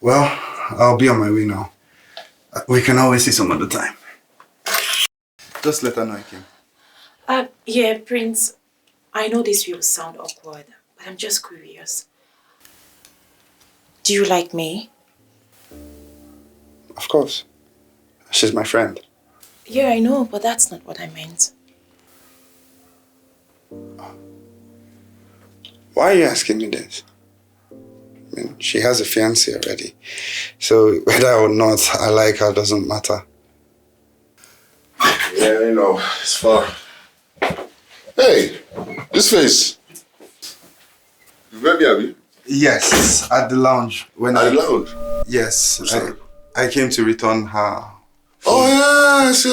Well, I'll be on my way now. We can always see some other time. Just let her know I came. Yeah, Prince. I know this will sound awkward, but I'm just curious. Do you like me? Of course. She's my friend. Yeah, I know, but that's not what I meant. Why are you asking me this? I mean, she has a fiancé already. So whether or not I like her doesn't matter. Yeah, you know, it's far. Hey, this face. You met me, Abby? Yes, at the lounge. At the lounge? Yes, I came to return her. Oh, yes.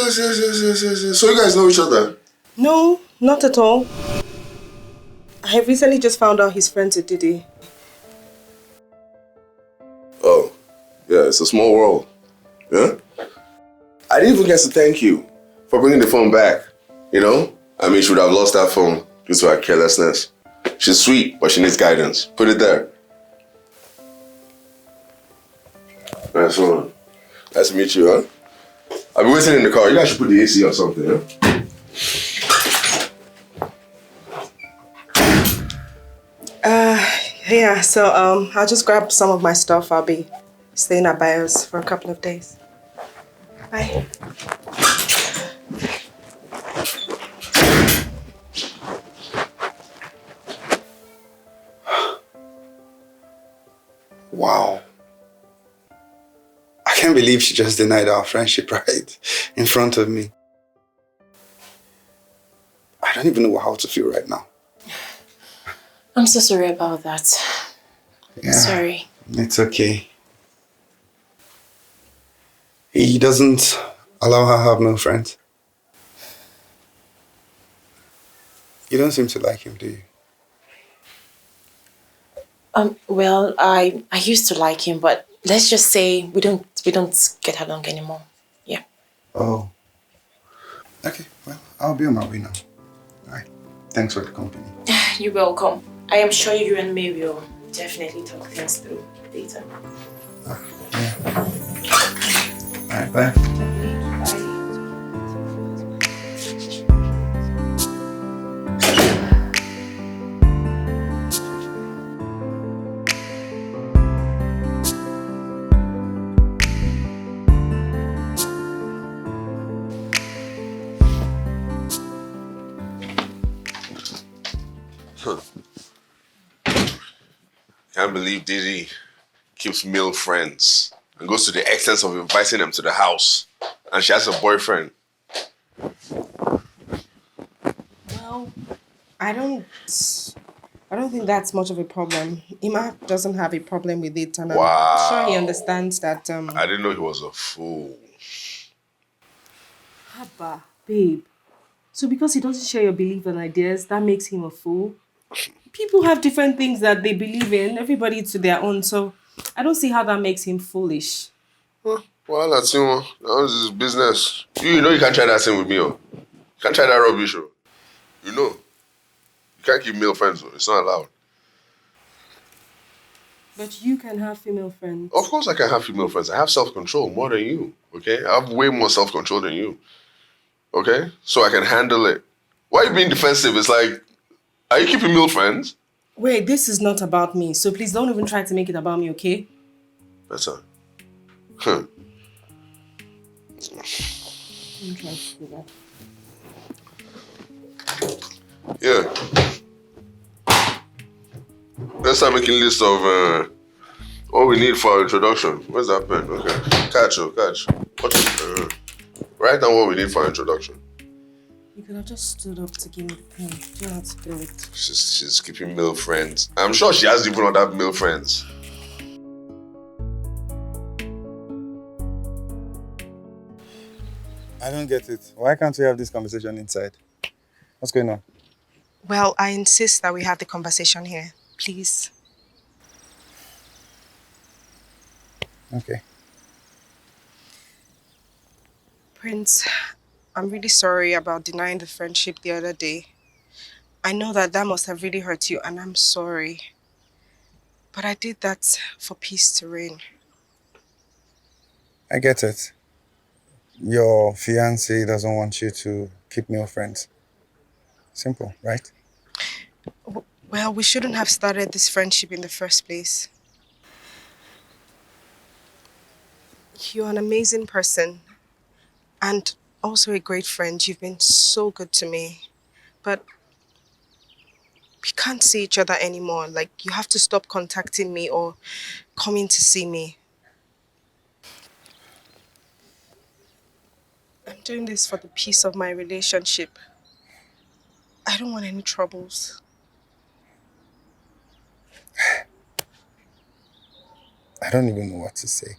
So you guys know each other? No, not at all. I have recently just found out he's friends with Didi. Oh, yeah, it's a small world. Yeah? I didn't even get to thank you for bringing the phone back, you know? I mean, she would have lost that phone due to her carelessness. She's sweet, but she needs guidance. Put it there. Nice one. Nice to meet you, huh? I'll be waiting in the car. You guys should put the AC or something, huh? Yeah, so I'll just grab some of my stuff. I'll be staying at Bayo's for a couple of days. Bye. Wow. I can't believe she just denied our friendship right in front of me. I don't even know how to feel right now. I'm so sorry about that. Yeah, sorry. It's okay. He doesn't allow her to have no friends. You don't seem to like him, do you? Well, I used to like him, but let's just say we don't get along anymore. Yeah. Oh. Okay, well, I'll be on my way now. All right. Thanks for the company. You're welcome. I am sure you and me will definitely talk things through later. Yeah. All right, bye. Can't believe Didi keeps male friends and goes to the extent of inviting them to the house. And she has a boyfriend. Well, I don't I don't think that's much of a problem. Ima doesn't have a problem with it, and I'm sure he Wow. understands that. I didn't know he was a fool. Haba, babe. So because he doesn't share your belief and ideas, that makes him a fool? People have different things that they believe in, everybody to their own, so I don't see how that makes him foolish. Well, that's him. That's his business. You know you can't try that thing with me. Oh. You can't try that rubbish. Oh. You know. You can't keep male friends. Oh. It's not allowed. But you can have female friends. Of course I can have female friends. I have self-control more than you. Okay? I have way more self-control than you. Okay? So I can handle it. Why are you being defensive? It's like, are you keeping male friends? Wait, this is not about me, so please don't even try to make it about me, okay? Better. Huh. Don't try to do that. Yeah. Let's start making lists of what we need for our introduction. Where's that pen? Okay. Catch. What? Write down what we need for our introduction. You could have just stood up to give me the pen. You don't have to do it. She's keeping male friends. I'm sure she has even other male friends. I don't get it. Why can't we have this conversation inside? What's going on? Well, I insist that we have the conversation here. Please. Okay. Prince, I'm really sorry about denying the friendship the other day. I know that must have really hurt you, and I'm sorry. But I did that for peace to reign. I get it. Your fiancé doesn't want you to keep male friends. Simple, right? Well, we shouldn't have started this friendship in the first place. You're an amazing person and also a great friend. You've been so good to me. But we can't see each other anymore. Like, you have to stop contacting me or coming to see me. I'm doing this for the peace of my relationship. I don't want any troubles. I don't even know what to say.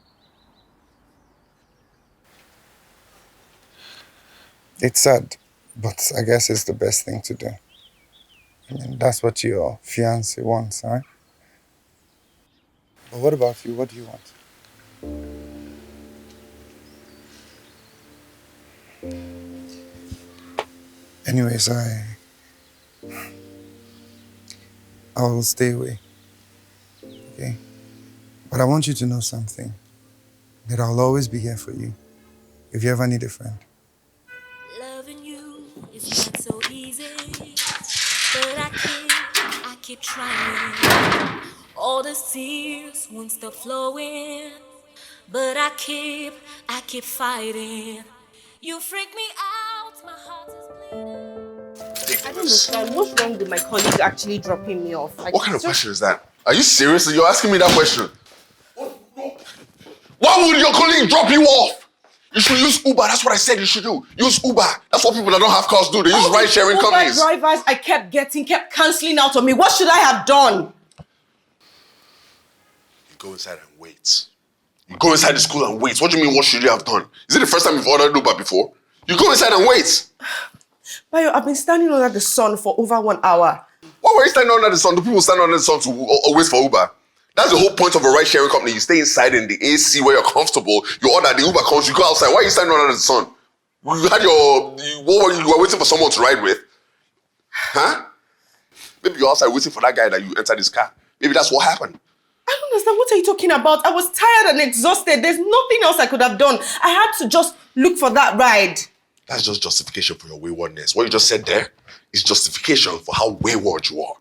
It's sad, but I guess it's the best thing to do. I mean, that's what your fiancé wants, right? But what about you? What do you want? Anyways, I will stay away. Okay? But I want you to know something. That I'll always be here for you. If you ever need a friend. Loving you is not so easy, but I keep trying. All the tears won't stop flowing, but I keep fighting. You freak me out, my heart is bleeding. I don't understand. What's wrong with my colleague actually dropping me off? What kind of question is that? Are you serious? You're asking me that question? Why would your colleague drop you off? You should use Uber. That's what I said you should do. Use Uber. That's what people that don't have cars do. They use ride-sharing companies. Uber drivers I kept cancelling out on me. What should I have done? You go inside and wait. You go inside the school and wait. What do you mean, what should you have done? Is it the first time you've ordered Uber before? You go inside and wait. Bayo, I've been standing under the sun for over 1 hour. Why were you standing under the sun? Do people stand under the sun to wait for Uber? That's the whole point of a ride-sharing company. You stay inside in the AC where you're comfortable. You order, the Uber comes, you go outside. Why are you standing under the sun? You had you were waiting for someone to ride with? Huh? Maybe you're outside waiting for that guy that you entered his car. Maybe that's what happened. I don't understand. What are you talking about? I was tired and exhausted. There's nothing else I could have done. I had to just look for that ride. That's just justification for your waywardness. What you just said there is justification for how wayward you are.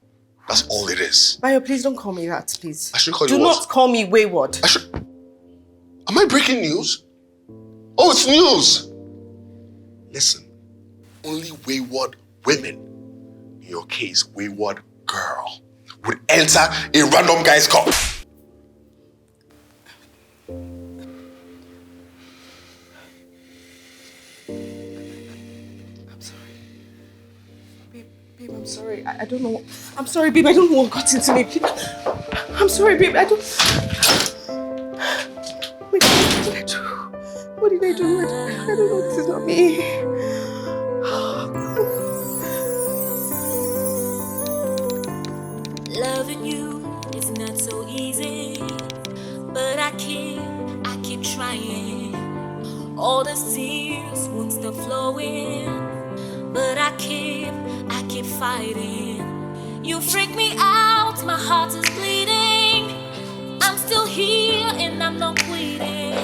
That's all it is. Bayo, please don't call me that, please. I should call you Do what? not call me wayward. Am I breaking news? Oh, it's news. Listen, only wayward women, in your case, wayward girl, would enter a random guy's car. Babe, I'm sorry. I don't know. I'm sorry, babe. I don't know what got into me. I'm sorry, babe. I don't... Wait, what did I do? What did I do? I don't know. This is not me. Loving you is not so easy, but I keep trying. All the tears won't stop flowing, but I keep fighting. You freak me out, my heart is bleeding. I'm still here and I'm not quitting.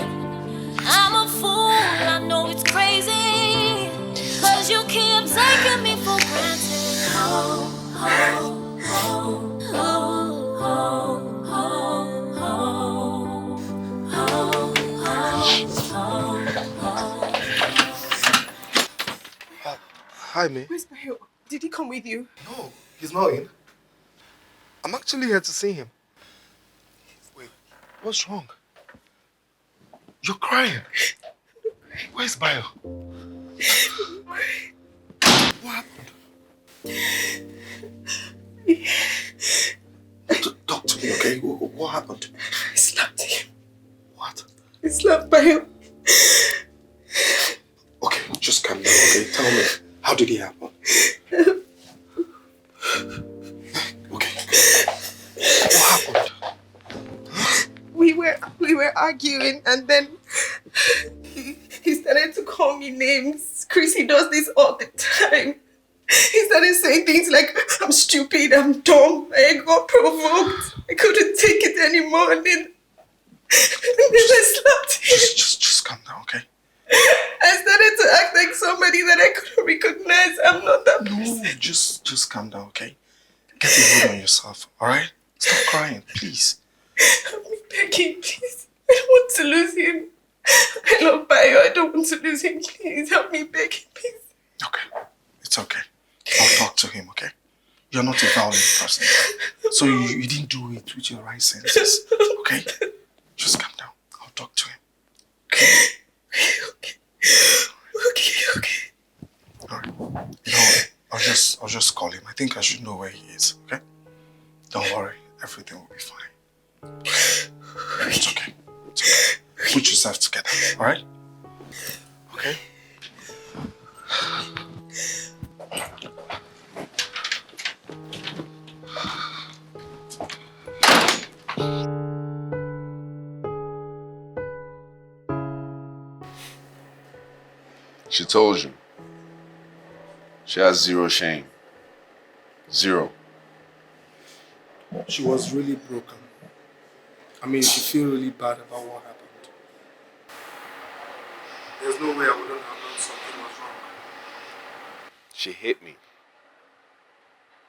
I'm a fool, I know it's crazy, 'cause you keep taking me for granted. Oh, oh, oh, oh, oh, oh, oh, oh. Hi, May. Where's Bayo? Did he come with you? No, he's not in. I'm actually here to see him. Wait, what's wrong? You're crying. Where's Bayo? What happened? Talk to me, okay? What happened? I slapped him. What? I slapped Bayo. Okay, just calm down, okay? Tell me, how did it happen? Okay. What happened? We were arguing, and then he started to call me names. Chrissy does this all the time. He started saying things like, I'm stupid, I'm dumb. I got provoked. I couldn't take it anymore, and then I slapped him. Just calm down, okay? I started to act like somebody that I couldn't recognize. I'm not that person. No, just calm down, okay? Get a hold on yourself, alright? Stop crying, please. Help me begging, please. I don't want to lose him. I love Bayo. I don't want to lose him. Please help me begging, please. Okay, it's okay. I'll talk to him, okay? You're not a violent person. So you didn't do it with your right senses, okay? Just calm down. I'll talk to him. Okay. Alright. You know what? I'll just call him. I think I should know where he is, okay? Don't worry. Everything will be fine. It's okay. It's okay. Put yourself together, alright? Okay? She told you. She has zero shame. Zero. She was really broken. I mean, she feel really bad about what happened. There's no way I wouldn't have known something was wrong. She hit me.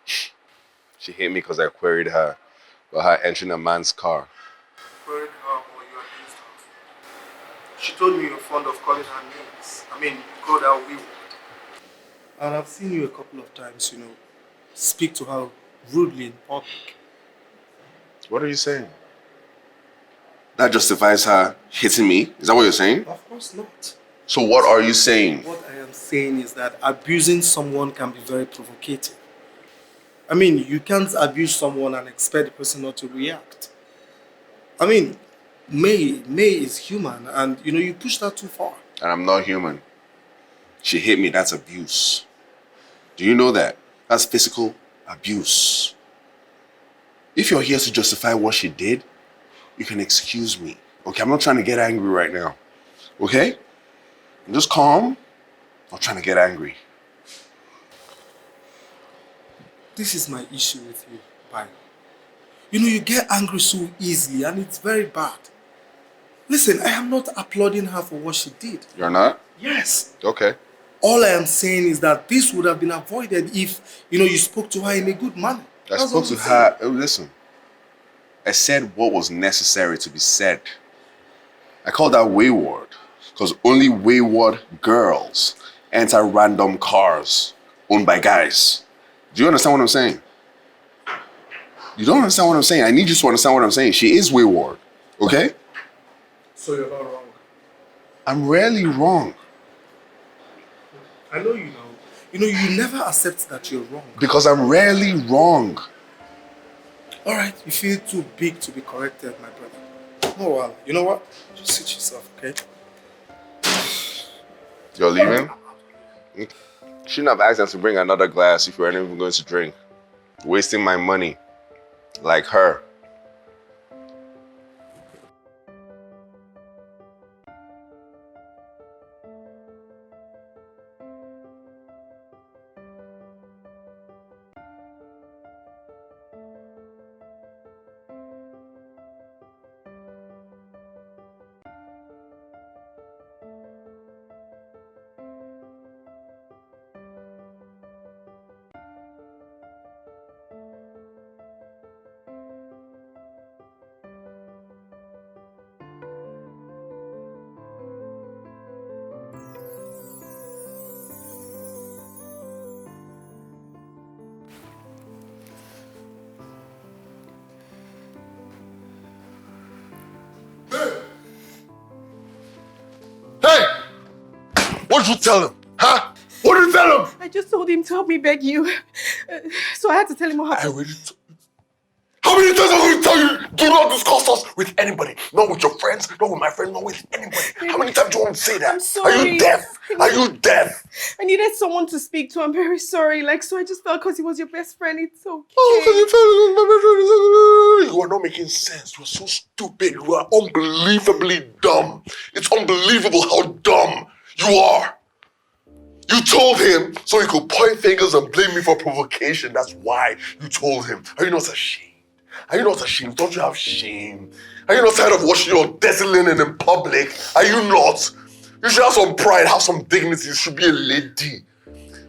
She hit me because I queried her about her entering a man's car. Queried her or you abused her. She told me you're fond of calling her names. I mean, you called her Nwosu. And I've seen you a couple of times, you know, speak to her rudely in public. What are you saying? That justifies her hitting me? Is that what you're saying? Of course not. So what are you saying? What I am saying is that abusing someone can be very provocative. I mean, you can't abuse someone and expect the person not to react. I mean, May is human and, you know, you pushed her too far. And I'm not human. She hit me, that's abuse. Do you know that? That's physical abuse. If you're here to justify what she did, you can excuse me. Okay, I'm not trying to get angry right now. Okay? I'm just calm, not trying to get angry. This is my issue with you, Bayo. You know, you get angry so easily and it's very bad. Listen, I am not applauding her for what she did. You're not? Yes. Okay. All I am saying is that this would have been avoided if, you know, you spoke to her in a good manner. I spoke to her. Oh, listen. I said what was necessary to be said. I called that wayward because only wayward girls enter random cars owned by guys. Do you understand what I'm saying? You don't understand what I'm saying. I need you to understand what I'm saying. She is wayward. Okay? So you're not wrong. I'm rarely wrong. I know you know. You know, you never accept that you're wrong. Because I'm rarely wrong. Alright, you feel too big to be corrected, my brother. No, well, you know what? Just sit yourself, okay? You're leaving? Shouldn't have asked them to bring another glass if you weren't even going to drink. Wasting my money. Like her. What did you tell him? Huh? What did you tell him? I just told him to help me beg you. So I had to tell him what happened. How many times am I going to tell you? Do not discuss us with anybody. Not with your friends, not with my friends, not with anybody. How many times do you want to say that? I'm sorry. Are you deaf? Are you deaf? I needed someone to speak to. I'm very sorry. Like, so I just felt because he was your best friend, it's okay. Oh, because you felt it was my best friend. You are not making sense. You are so stupid. You are unbelievably dumb. It's unbelievable how dumb you are. You told him so he could point fingers and blame me for provocation. That's why you told him. Are you not ashamed? Are you not ashamed? Don't you have shame? Are you not tired of washing your dirty linen in public? Are you not? You should have some pride, have some dignity. You should be a lady.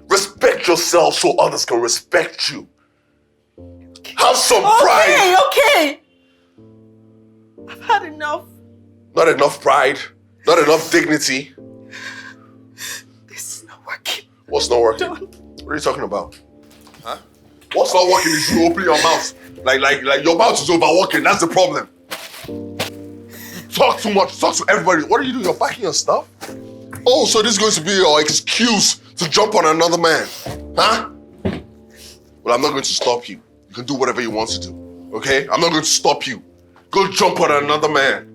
Respect yourself so others can respect you. Have some pride. Okay. I've had enough. Not enough pride. Not enough dignity. This is not working. What's not working? What are you talking about? Huh? What's not working is you open your mouth. Like your mouth is overworking. That's the problem. You talk too much. Talk to everybody. What are you doing? You're packing your stuff? Oh, so this is going to be your excuse to jump on another man, huh? Well, I'm not going to stop you. You can do whatever you want to do, okay? I'm not going to stop you. Go jump on another man.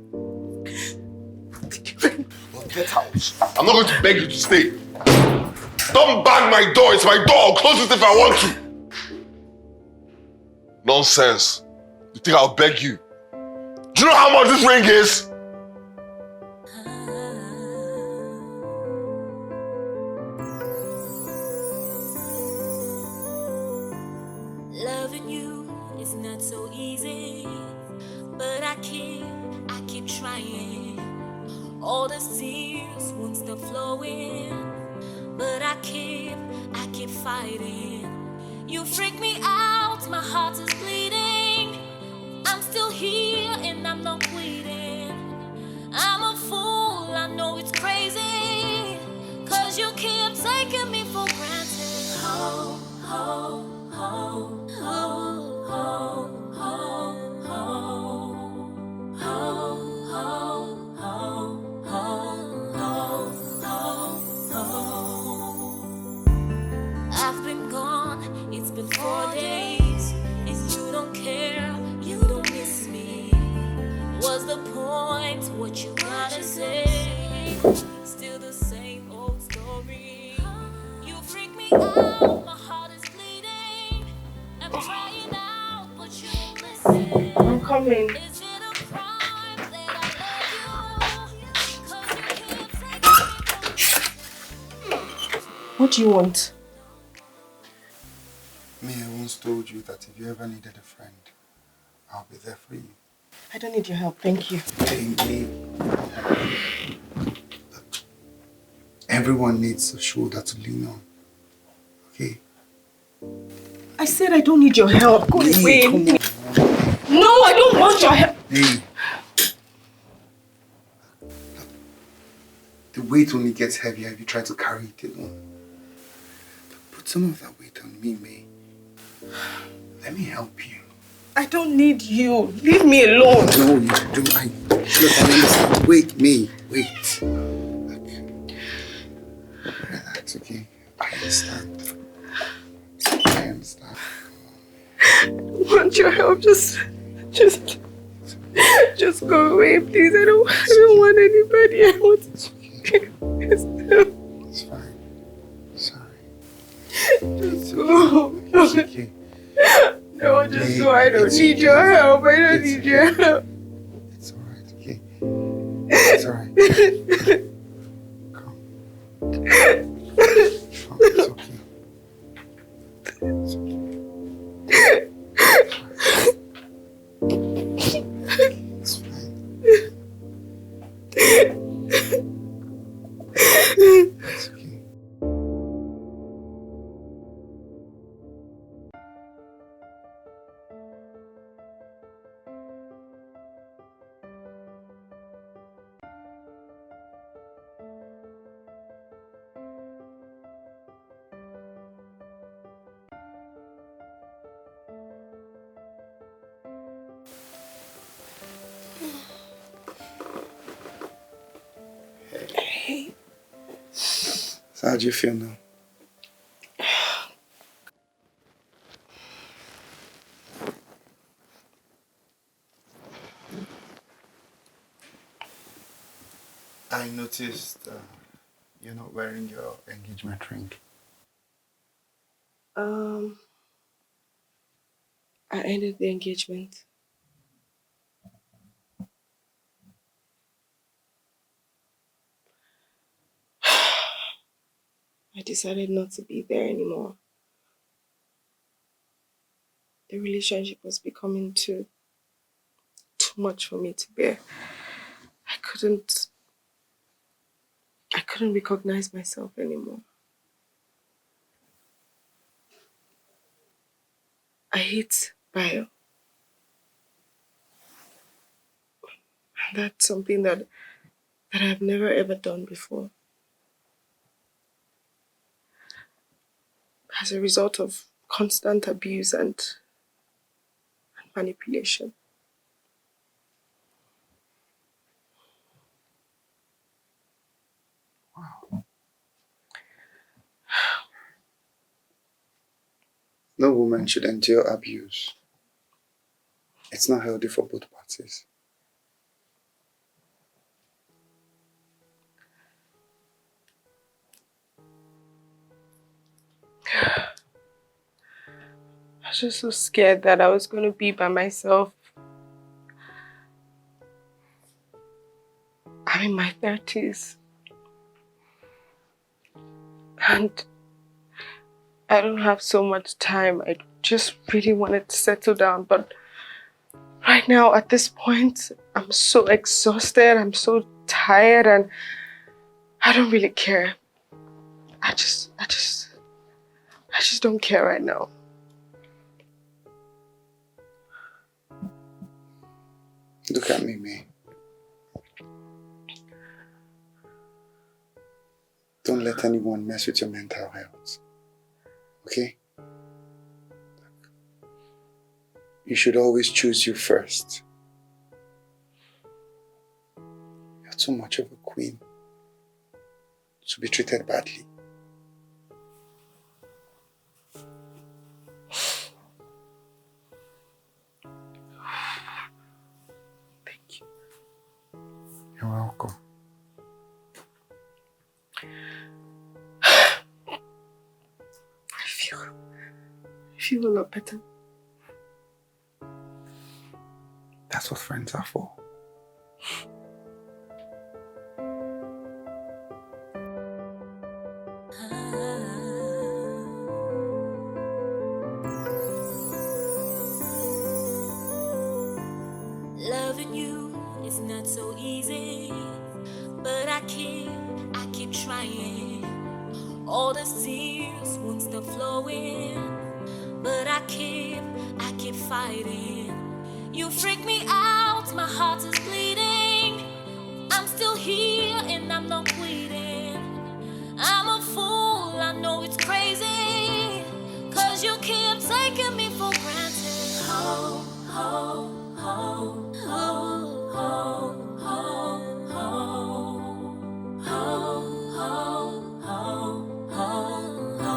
Well, get out. I'm not going to beg you to stay. Don't bang my door. It's my door. I'll close it if I want to. Nonsense. You think I'll beg you? Do you know how much this ring is? Loving you is not so easy, but I keep trying. All the tears won't stop flowing, but I keep fighting. You freak me out, my heart is bleeding. I'm still here and I'm not quitting. I'm a fool, I know it's crazy, 'cause you keep taking me for granted. Oh, oh, oh, oh, oh, oh, oh, I've been gone, it's been 4 days. If you don't care, you don't miss me. What's the point? What you gotta say? Still the same old story. You freak me out, my heart is bleeding. I'm trying out, but you don't listen. I'm coming. Is it a crime that I love you? 'Cause you keep taking me for What do you want? Me, I once told you that if you ever needed a friend, I'll be there for you. I don't need your help, thank you. Hey, me. Everyone needs a shoulder to lean on. Okay? I said I don't need your help. Go away. Come on. No, I don't want your help. Hey. The weight only gets heavier if you try to carry it alone. Put some of that weight on me, May. Let me help you. I don't need you. Leave me alone. No, you don't. Look, wait, May. Wait. Relax, okay? I understand. I want your help. Just go away, please. I don't want anybody. I want to. It's fine. Sorry. Just go. It's okay. No, just go. I don't need your help. I don't need your help. It's alright, okay? It's alright. Come. It's okay. It's okay. It's fine. It's okay. Hey. So how do you feel now? I noticed you're not wearing your engagement ring. I ended the engagement. I decided not to be there anymore. The relationship was becoming too much for me to bear. I couldn't recognize myself anymore. I hate Bayo. That's something that I've never ever done before. As a result of constant abuse and manipulation. Wow. No woman should endure abuse. It's not healthy for both parties. I was just so scared that I was going to be by myself. I'm in my 30s. And I don't have so much time. I just really wanted to settle down. But right now, at this point, I'm so exhausted. I'm so tired and I don't really care. I just don't care right now. Look at me, May. Don't let anyone mess with your mental health. Okay? You should always choose you first. You're too much of a queen to be treated badly. Thank you. You're welcome. I feel a lot better. That's what friends are for. Loving you is not so easy, but I keep trying. All the tears won't stop flowing, but I keep fighting. You freak me out, my heart is bleeding. I'm still here and I'm not quitting. I'm a fool, I know it's crazy, 'cause you keep taking me for granted. Oh, oh, oh, oh, oh, oh, oh, oh, oh, oh, oh, oh.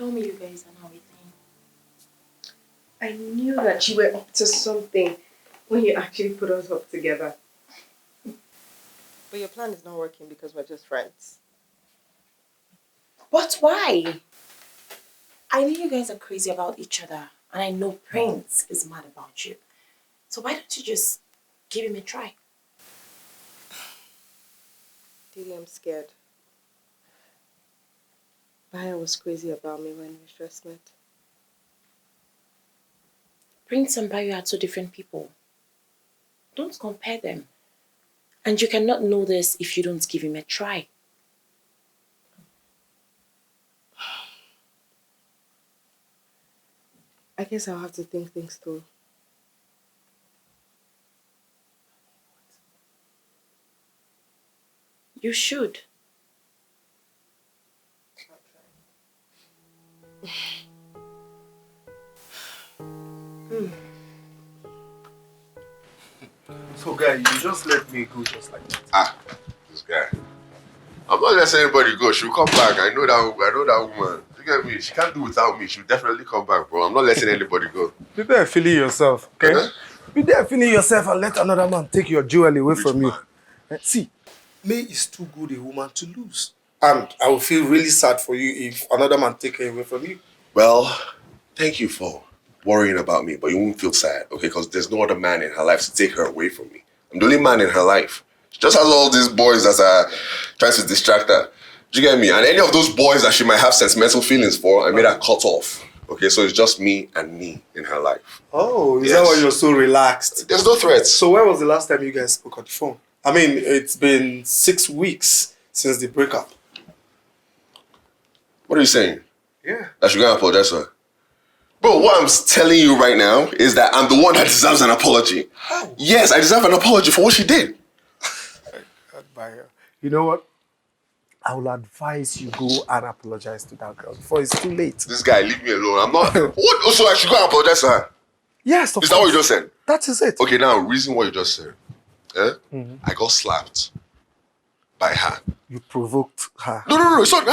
Tell me you guys are now eating. I knew that you were up to something when you actually put us up together. But your plan is not working because we're just friends. But why? I know you guys are crazy about each other, and I know Prince is mad about you. So why don't you just give him a try? Didi, I'm scared. Bayo was crazy about me when we first met. Prince and Bayo are two different people. Don't compare them. And you cannot know this if you don't give him a try. I guess I'll have to think things through. You should. So, guy, you just let me go just like that. This guy. I'm not letting anybody go. She'll come back. I know that woman. You get me? She can't do without me. She'll definitely come back, bro. I'm not letting anybody go. Be there feeling yourself, okay? Be there feeling yourself and let another man take your jewelry away from you. See, May is too good a woman to lose. And I will feel really sad for you if another man take her away from you. Well, thank you for worrying about me, but you won't feel sad, okay? Because there's no other man in her life to take her away from me. I'm the only man in her life. She just has all these boys that are trying to distract her. Do you get me? And any of those boys that she might have sentimental feelings for, I made her cut off. Okay, so it's just me and me in her life. Oh, is that why you're so relaxed? There's no threats. So when was the last time you guys spoke on the phone? I mean, it's been 6 weeks since the breakup. What are you saying? Yeah. That you're gonna apologize to her? Bro, what I'm telling you right now is that I'm the one that deserves an apology. How? Yes, I deserve an apology for what she did. You know what? I will advise you go and apologize to that girl before it's too late. This guy, leave me alone. I'm not... What? So I should go and apologize to her? Yes, of Is that what you just said? That is it. Okay, now, reason what you just said. I got slapped by her. You provoked her. No, it's not...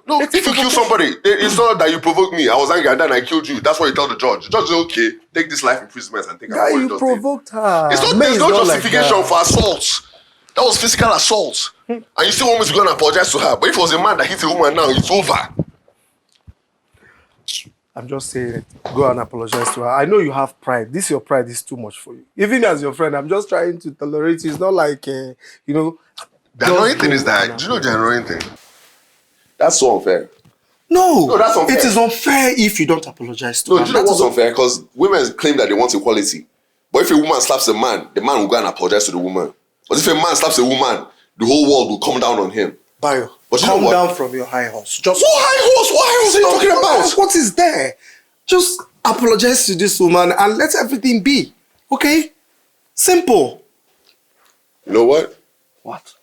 No. If you kill somebody, it's not that you provoked me. I was angry and then I killed you. That's what you tell the judge. The judge is okay. Take this life imprisonment and take Guy, you provoked her. It's not, there's no justification for assault. That was physical assault. And you still want me to go and apologize to her. But if it was a man that hit a woman now, it's over. I'm just saying it. Go and apologize to her. I know you have pride. Your pride is too much for you. Even as your friend, I'm just trying to tolerate you. It's not like, you know... The annoying thing is that, do you know the annoying thing? That's so unfair. No, that's unfair. It is unfair if you don't apologize to her. No, do you know what's unfair? Because women claim that they want equality. But if a woman slaps a man, the man will go and apologize to the woman. But if a man slaps a woman, the whole world will come down on him. Bayo, but calm down from your high horse. Just what high horse? What high horse are you talking about? What is there? Just apologize to this woman and let everything be. Okay? Simple. You know what? What?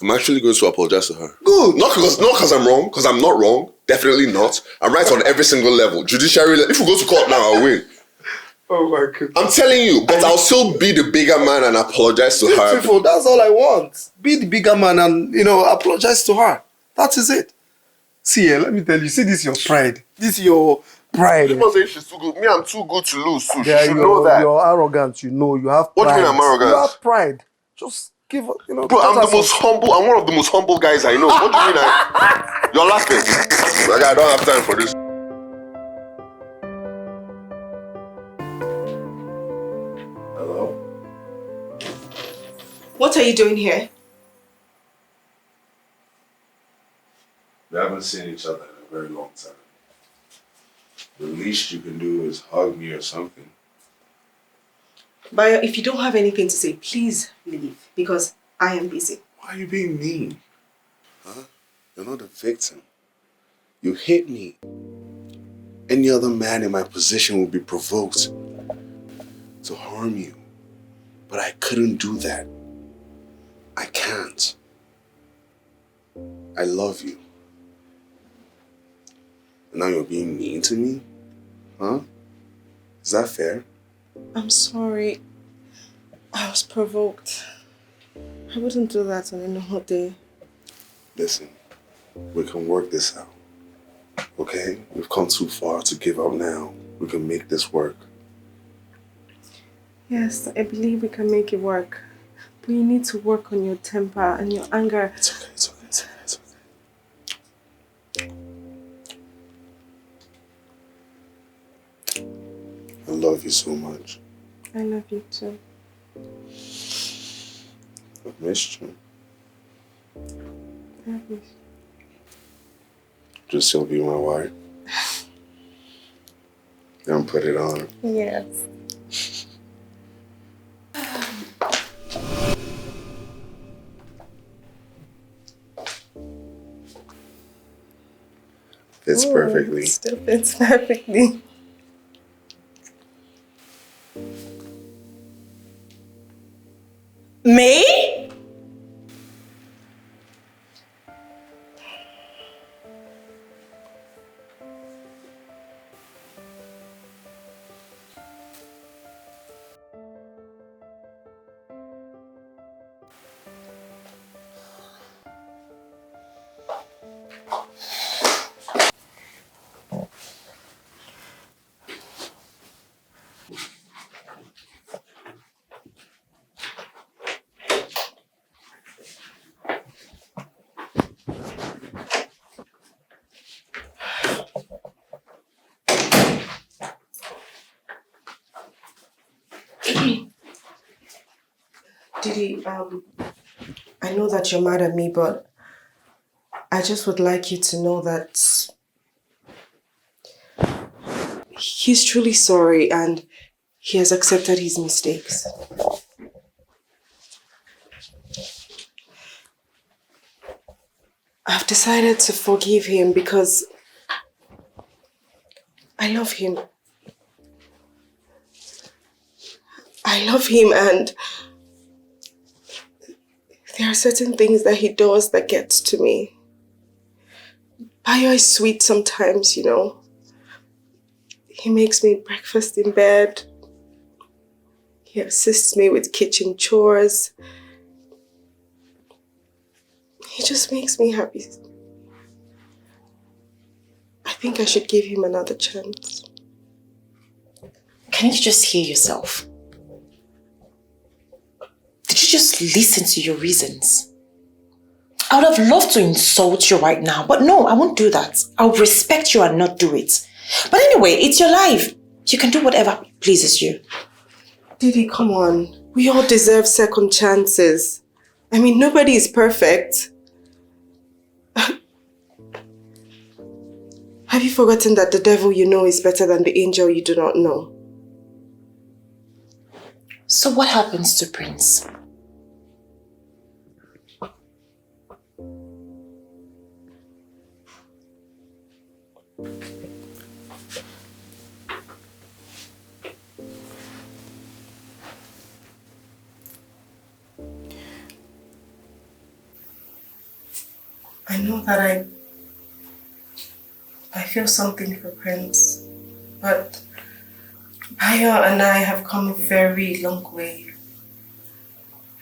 I'm actually going to apologize to her. Good. Not because I'm wrong, because I'm not wrong. Definitely not. I'm right on every single level. Judiciary, if we go to court now, I'll win. Oh my goodness. I'm telling you, but I'll still be the bigger man and apologize to her. Beautiful, that's all I want. Be the bigger man and, apologize to her. That is it. See, let me tell you, see, this is your pride. This is your pride. You must say she's too good. Me, I'm too good to lose. So Yeah, she should know that. You're arrogant, you have pride. What do you mean I'm arrogant? You have pride. Just give up, Bro, I'm one of the most humble guys I know. What do you mean you're laughing? Like, I don't have time for this. What are you doing here? We haven't seen each other in a very long time. The least you can do is hug me or something. Bayo, if you don't have anything to say, please leave, because I am busy. Why are you being mean? Huh? You're not a victim. You hit me. Any other man in my position would be provoked to harm you. But I couldn't do that. I can't. I love you. And now you're being mean to me? Huh? Is that fair? I'm sorry. I was provoked. I wouldn't do that on a normal day. Listen, we can work this out. Okay? We've come too far to give up now. We can make this work. Yes, I believe we can make it work. But you need to work on your temper and your anger. It's okay, it's okay, it's okay, it's okay. I love you so much. I love you too. I've missed you. I love you. Just still be my wife. Don't put it on. Yes. Fits perfectly. Still fits perfectly. May? Didi, I know that you're mad at me, but I just would like you to know that he's truly sorry and he has accepted his mistakes. I've decided to forgive him because I love him. I love him, and there are certain things that he does that gets to me. Bayo is sweet sometimes, you know. He makes me breakfast in bed. He assists me with kitchen chores. He just makes me happy. I think I should give him another chance. Can you just hear yourself? Did you just listen to your reasons? I would have loved to insult you right now, but no, I won't do that. I'll respect you and not do it. But anyway, it's your life. You can do whatever pleases you. Didi, come on. We all deserve second chances. I mean, nobody is perfect. Have you forgotten that the devil you know is better than the angel you do not know? So what happens to Prince? I know that I feel something for Prince, but Bayo and I have come a very long way.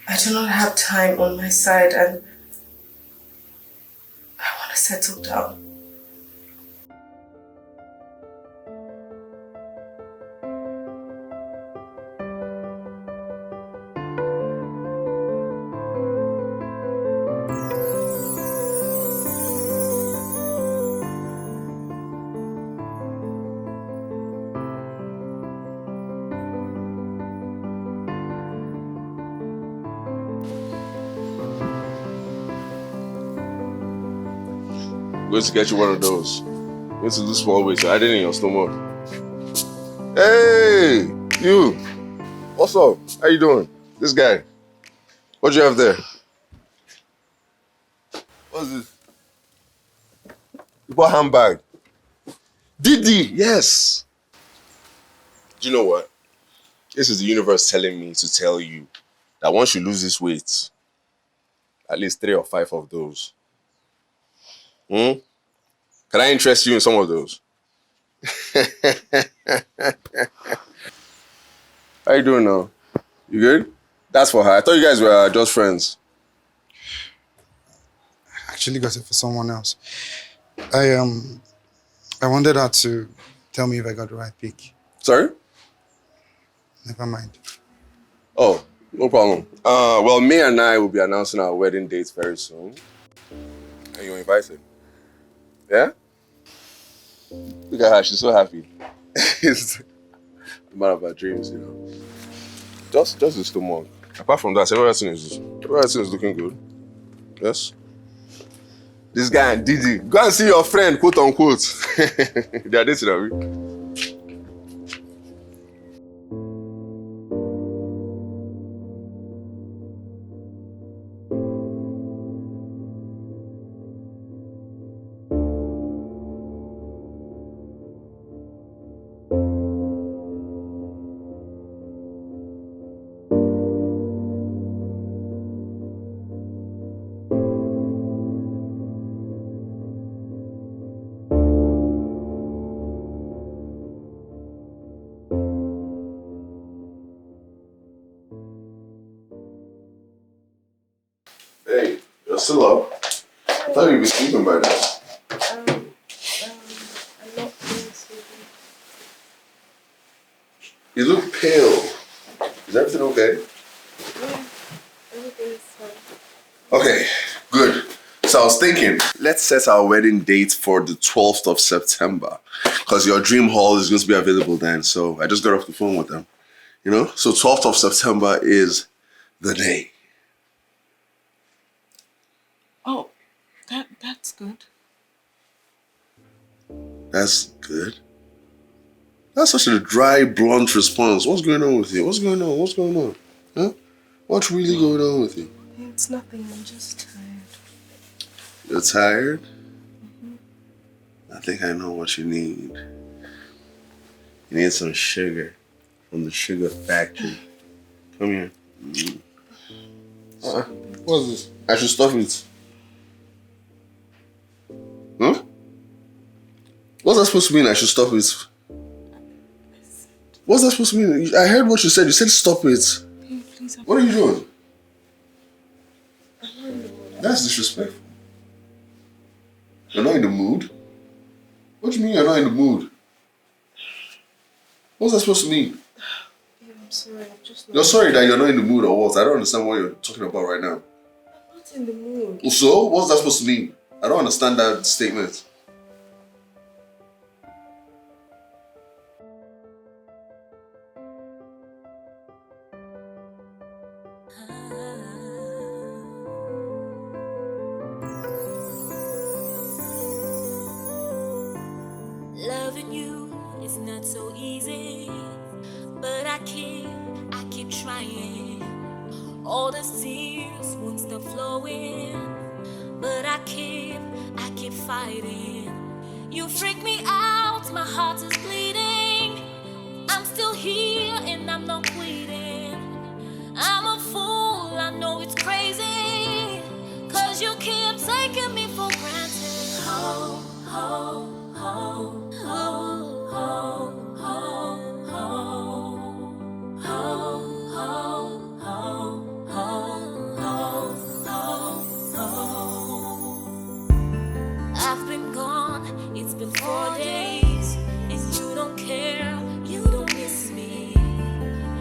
I do not have time on my side and I want to settle down. I'm going to get you one of those. This is the small way, so I didn't in your stomach. Hey, you. What's up? How you doing? This guy. What you have there? What's this? You bought a handbag. Didi, yes. Do you know what? This is the universe telling me to tell you that once you lose this weight, at least 3 or 5 of those. Can I interest you in some of those? How you doing now? You good? That's for her. I thought you guys were just friends. I actually got it for someone else. I I wanted her to tell me if I got the right pick. Sorry? Never mind. Oh, no problem. Well, me and I will be announcing our wedding dates very soon. Are you invited? Yeah? Look at her, she's so happy. It's the man of her dreams, you know. Just the stomach. Apart from that, everything is looking good. Yes? This guy and Didi, go and see your friend, quote unquote. They are dating, are we? Hey, you're still up? I thought you'd be sleeping by now. I'm not feeling sleepy. You look pale. Is everything okay? Yeah, everything is fine. Okay, good. So I was thinking, let's set our wedding date for the 12th of September. Because your dream hall is going to be available then. So I just got off the phone with them. You know? So 12th of September is the day. Oh, that's good. That's good. That's such a dry, blunt response. What's going on with you? What's going on? What's going on? Huh? What's really going on with you? It's nothing, I'm just tired. You're tired? I think I know what you need. You need some sugar from the sugar factory. Come here. What's this? I should stuff it. Huh? What's that supposed to mean? I should stop it. What's that supposed to mean? I heard what you said. You said stop it. Please, what are you doing? That's disrespectful. You're not in the mood? What do you mean you're not in the mood? What's that supposed to mean? Yeah, I'm sorry. I'm just not. You're sorry that you're not in the mood or what? I don't understand what you're talking about right now. I'm not in the mood. So, what's that supposed to mean? I don't understand that statement. Loving you is not so easy, but I keep trying. All the tears won't stop flowing, but I keep fighting. You freak me out, my heart is bleeding. I'm still here and I'm not quitting. I'm a fool, I know it's crazy, 'cause you keep taking me for granted. Oh, oh. I've been gone, it's been 4 days, and you don't care, you don't miss me.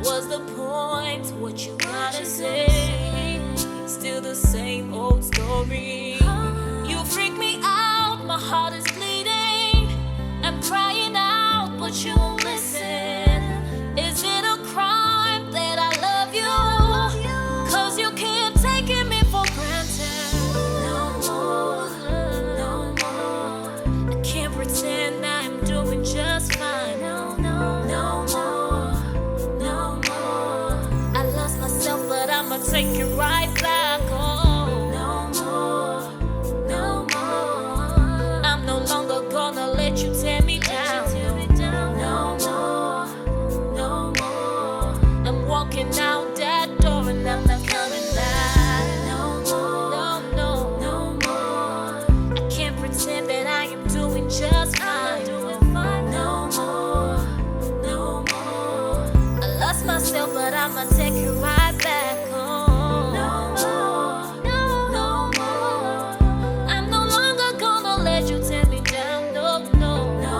What's the point, what you gotta say? Still the same old story. You freak me out, my heart is bleeding. I'm crying out, but you won't listen. Is it a crime that I love you? 'Cause you keep taking me for granted. No more, no more. I can't pretend I'm doing just fine. No more, no more. I lost myself, but I'ma take it right back. Oh, no more, no more. I'm no longer gonna let you tear me down. No more, no more. I'm walking out that door and I'm not coming back. No more, no more. I can't pretend that I am doing just fine. No more, no more. I lost myself, but I'ma take it right back home. No more, no more. I'm no longer gonna let you tear me down. No, no, no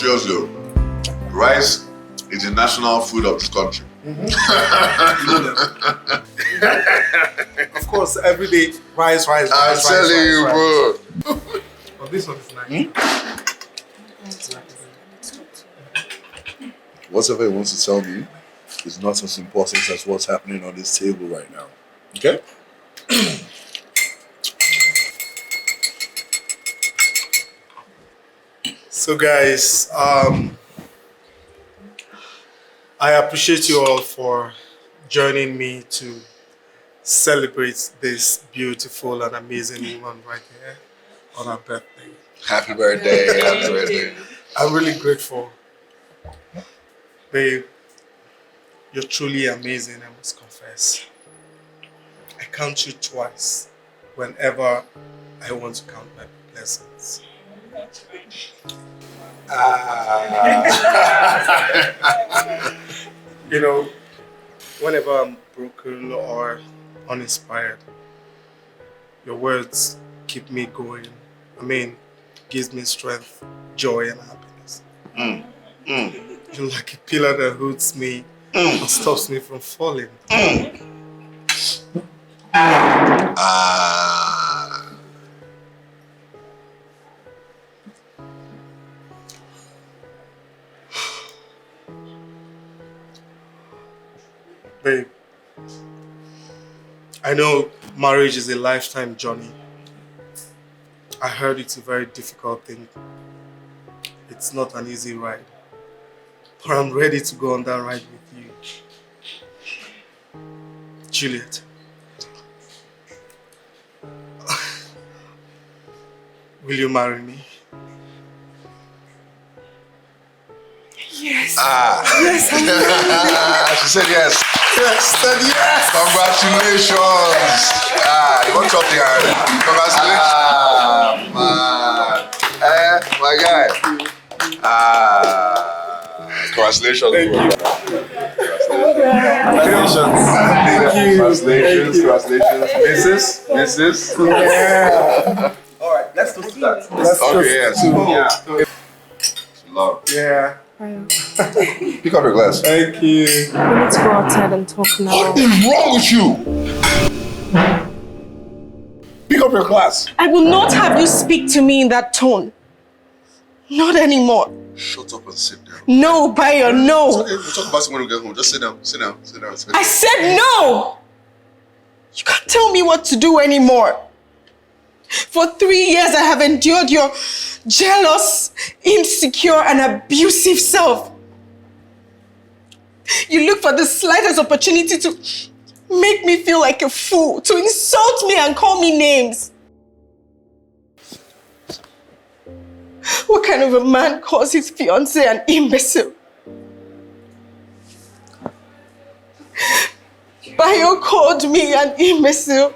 seriously, rice is the national food of this country. Of course, every day, rice. I'm telling you, bro. But this one is nice. Whatever he wants to tell me is not as important as what's happening on this table right now. Okay? So guys, I appreciate you all for joining me to celebrate this beautiful and amazing woman right here on her birthday. Happy birthday. Happy birthday. I'm really grateful. Babe, you're truly amazing, I must confess. I count you twice whenever I want to count my blessings. You know, whenever I'm broken or uninspired, your words keep me going. I mean, gives me strength, joy, and happiness. You're like a pillar that holds me and stops me from falling. Babe, I know marriage is a lifetime journey. I heard it's a very difficult thing. It's not an easy ride. But I'm ready to go on that ride with you. Juliet. Will you marry me? Yes. Yes, she said yes. Yes, said yes. Congratulations. You want something, Aaron? Congratulations. Man. My guy. Congratulations. Thank you. Congratulations. Mrs. Yeah. Alright, let's do that. Okay, yes. Love. Yeah. Pick up your glass. Thank you. We need to go outside and talk now. What is wrong with you? Pick up your glass. I will not have you speak to me in that tone. Not anymore. Shut up and sit down. No, Bayo, no. Okay, we'll talk about it when we get home. Just sit down. I said no! You can't tell me what to do anymore. For 3 years, I have endured your jealous, insecure, and abusive self. You look for the slightest opportunity to make me feel like a fool, to insult me and call me names. What kind of a man calls his fiancée an imbecile? Bayo called me an imbecile.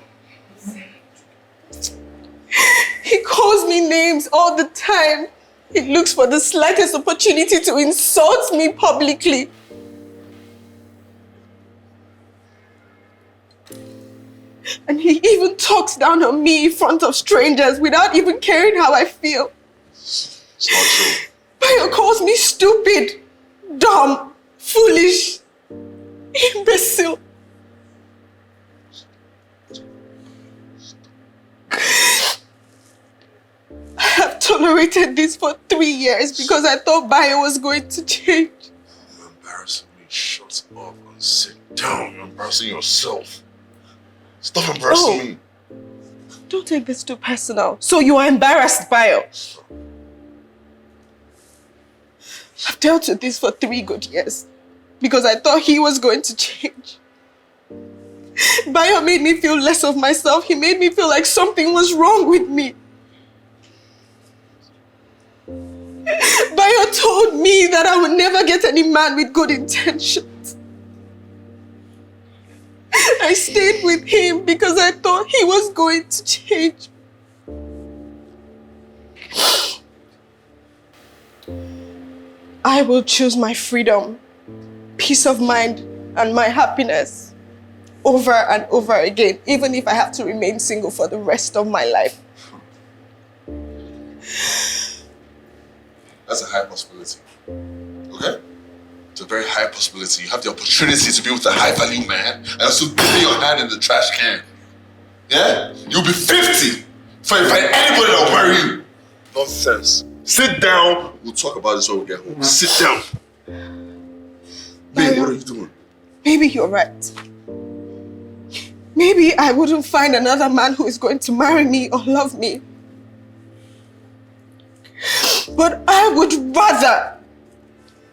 He calls me names all the time. He looks for the slightest opportunity to insult me publicly. And he even talks down on me in front of strangers without even caring how I feel. It's not true. Bayo calls me stupid, dumb, foolish, imbecile. I have tolerated this for 3 years because I thought Bayo was going to change. You're embarrassing me. Shut up and sit down. You're embarrassing yourself. Stop embarrassing me. Don't take this too personal. So you are embarrassed, Bayo. I've dealt with this for 3 good years because I thought he was going to change. Bayo made me feel less of myself. He made me feel like something was wrong with me. Bayo told me that I would never get any man with good intentions. I stayed with him because I thought he was going to change. I will choose my freedom, peace of mind, and my happiness over and over again, even if I have to remain single for the rest of my life. That's a high possibility. Okay? It's a very high possibility. You have the opportunity to be with a high-value man and also dipping your hand in the trash can. Yeah? You'll be 50 before you find anybody that'll marry you. Nonsense. Sit down. We'll talk about this when we get home. Sit down. Babe, what are you doing? Maybe you're right. Maybe I wouldn't find another man who is going to marry me or love me. But I would rather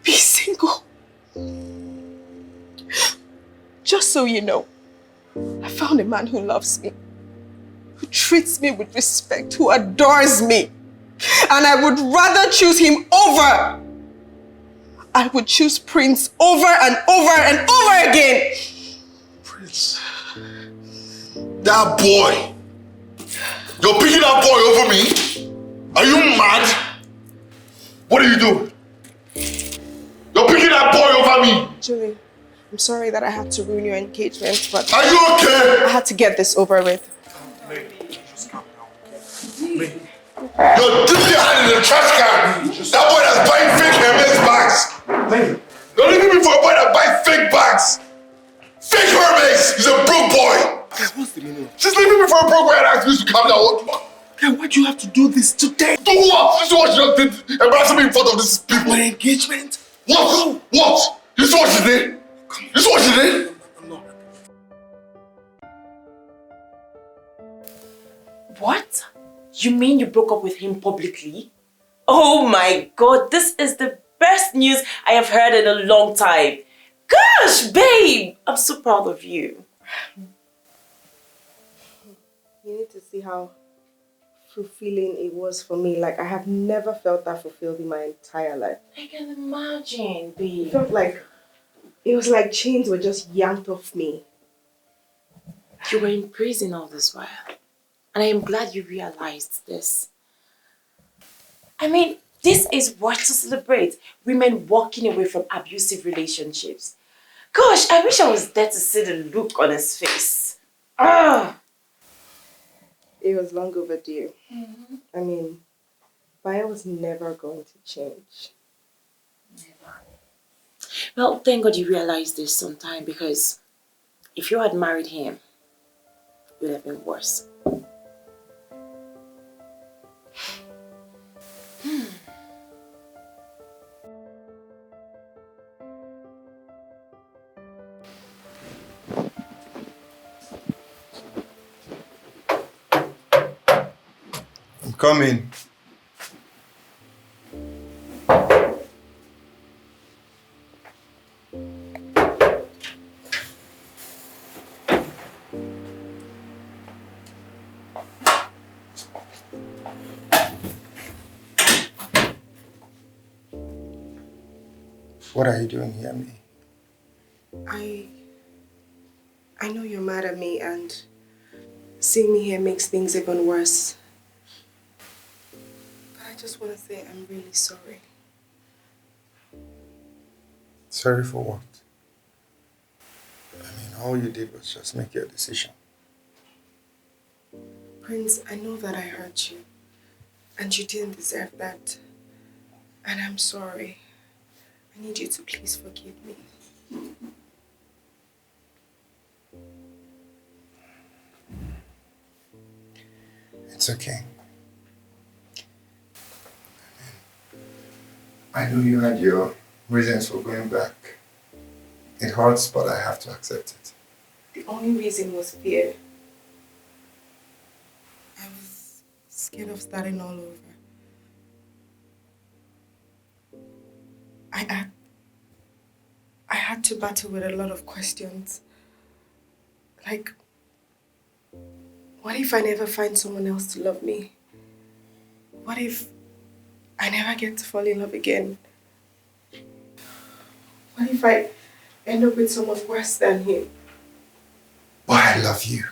be single. Just so you know, I found a man who loves me, who treats me with respect, who adores me. And I would rather choose him over. I would choose Prince over and over and over again. Prince? That boy? You're picking that boy over me? Are you mad? What are you doing? You're picking that boy over me! Julie, I'm sorry that I had to ruin your engagement, but... Are you okay? I had to get this over with. Just calm down. May. You're dipping your hand in the trash can! That boy that's buying fake Hermes bags! You're leaving me for a boy that buys fake bags! Fake Hermes! He's a broke boy! What's the meaning? She's leaving me for a broke boy and asked me to calm down. Guy, why do you have to do this today? Do what? This is what she just did. Embarrassing me in front of these people. My engagement? What? What? This is what she did? This is what she did? I'm not. What? You mean you broke up with him publicly? Oh my God, this is the best news I have heard in a long time. Gosh, babe, I'm so proud of you. You need to see how fulfilling it was for me. Like, I have never felt that fulfilled in my entire life. I can imagine, babe. It felt like, it was like chains were just yanked off me. You were in prison all this while. And I am glad you realized this. I mean, this is what to celebrate. Women walking away from abusive relationships. Gosh, I wish I was there to see the look on his face. Ah! It was long overdue. I mean, Bayo was never going to change. Never. Well, thank God you realized this sometime, because if you had married him, it would have been worse. I'm coming. What are you doing here, May? I know you're mad at me, and seeing me here makes things even worse. But I just want to say I'm really sorry. Sorry for what? I mean, all you did was just make your decision. Prince, I know that I hurt you, and you didn't deserve that. And I'm sorry. I need you to please forgive me. It's okay. I know you had your reasons for going back. It hurts, but I have to accept it. The only reason was fear. I was scared of starting all over. I had to battle with a lot of questions. Like, what if I never find someone else to love me? What if I never get to fall in love again? What if I end up with someone worse than him? But I love you.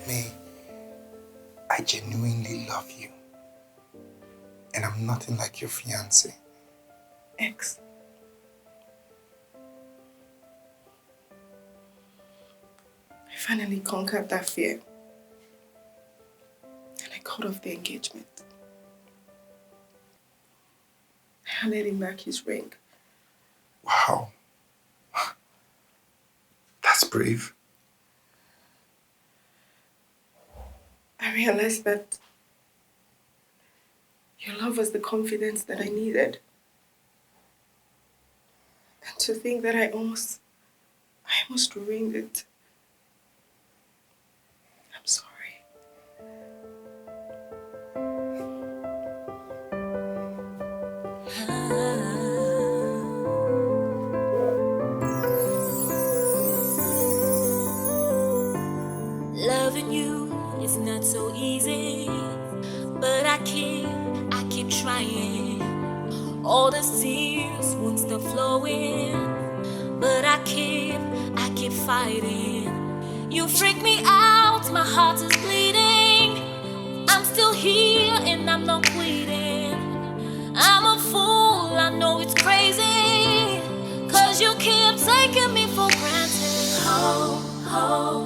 May, I genuinely love you. And I'm nothing like your fiancé. Ex. I finally conquered that fear. And I called off the engagement. I handed him back his ring. Wow. That's brave. I realized that your love was the confidence that I needed. And to think that I almost ruined it. I'm sorry. Loving you is not so easy, but I keep trying. All the tears won't stop flowing, but I keep fighting. You freak me out, my heart is bleeding. I'm still here and I'm not quitting. I'm a fool, I know it's crazy, 'cause you keep taking me for granted. Oh, oh.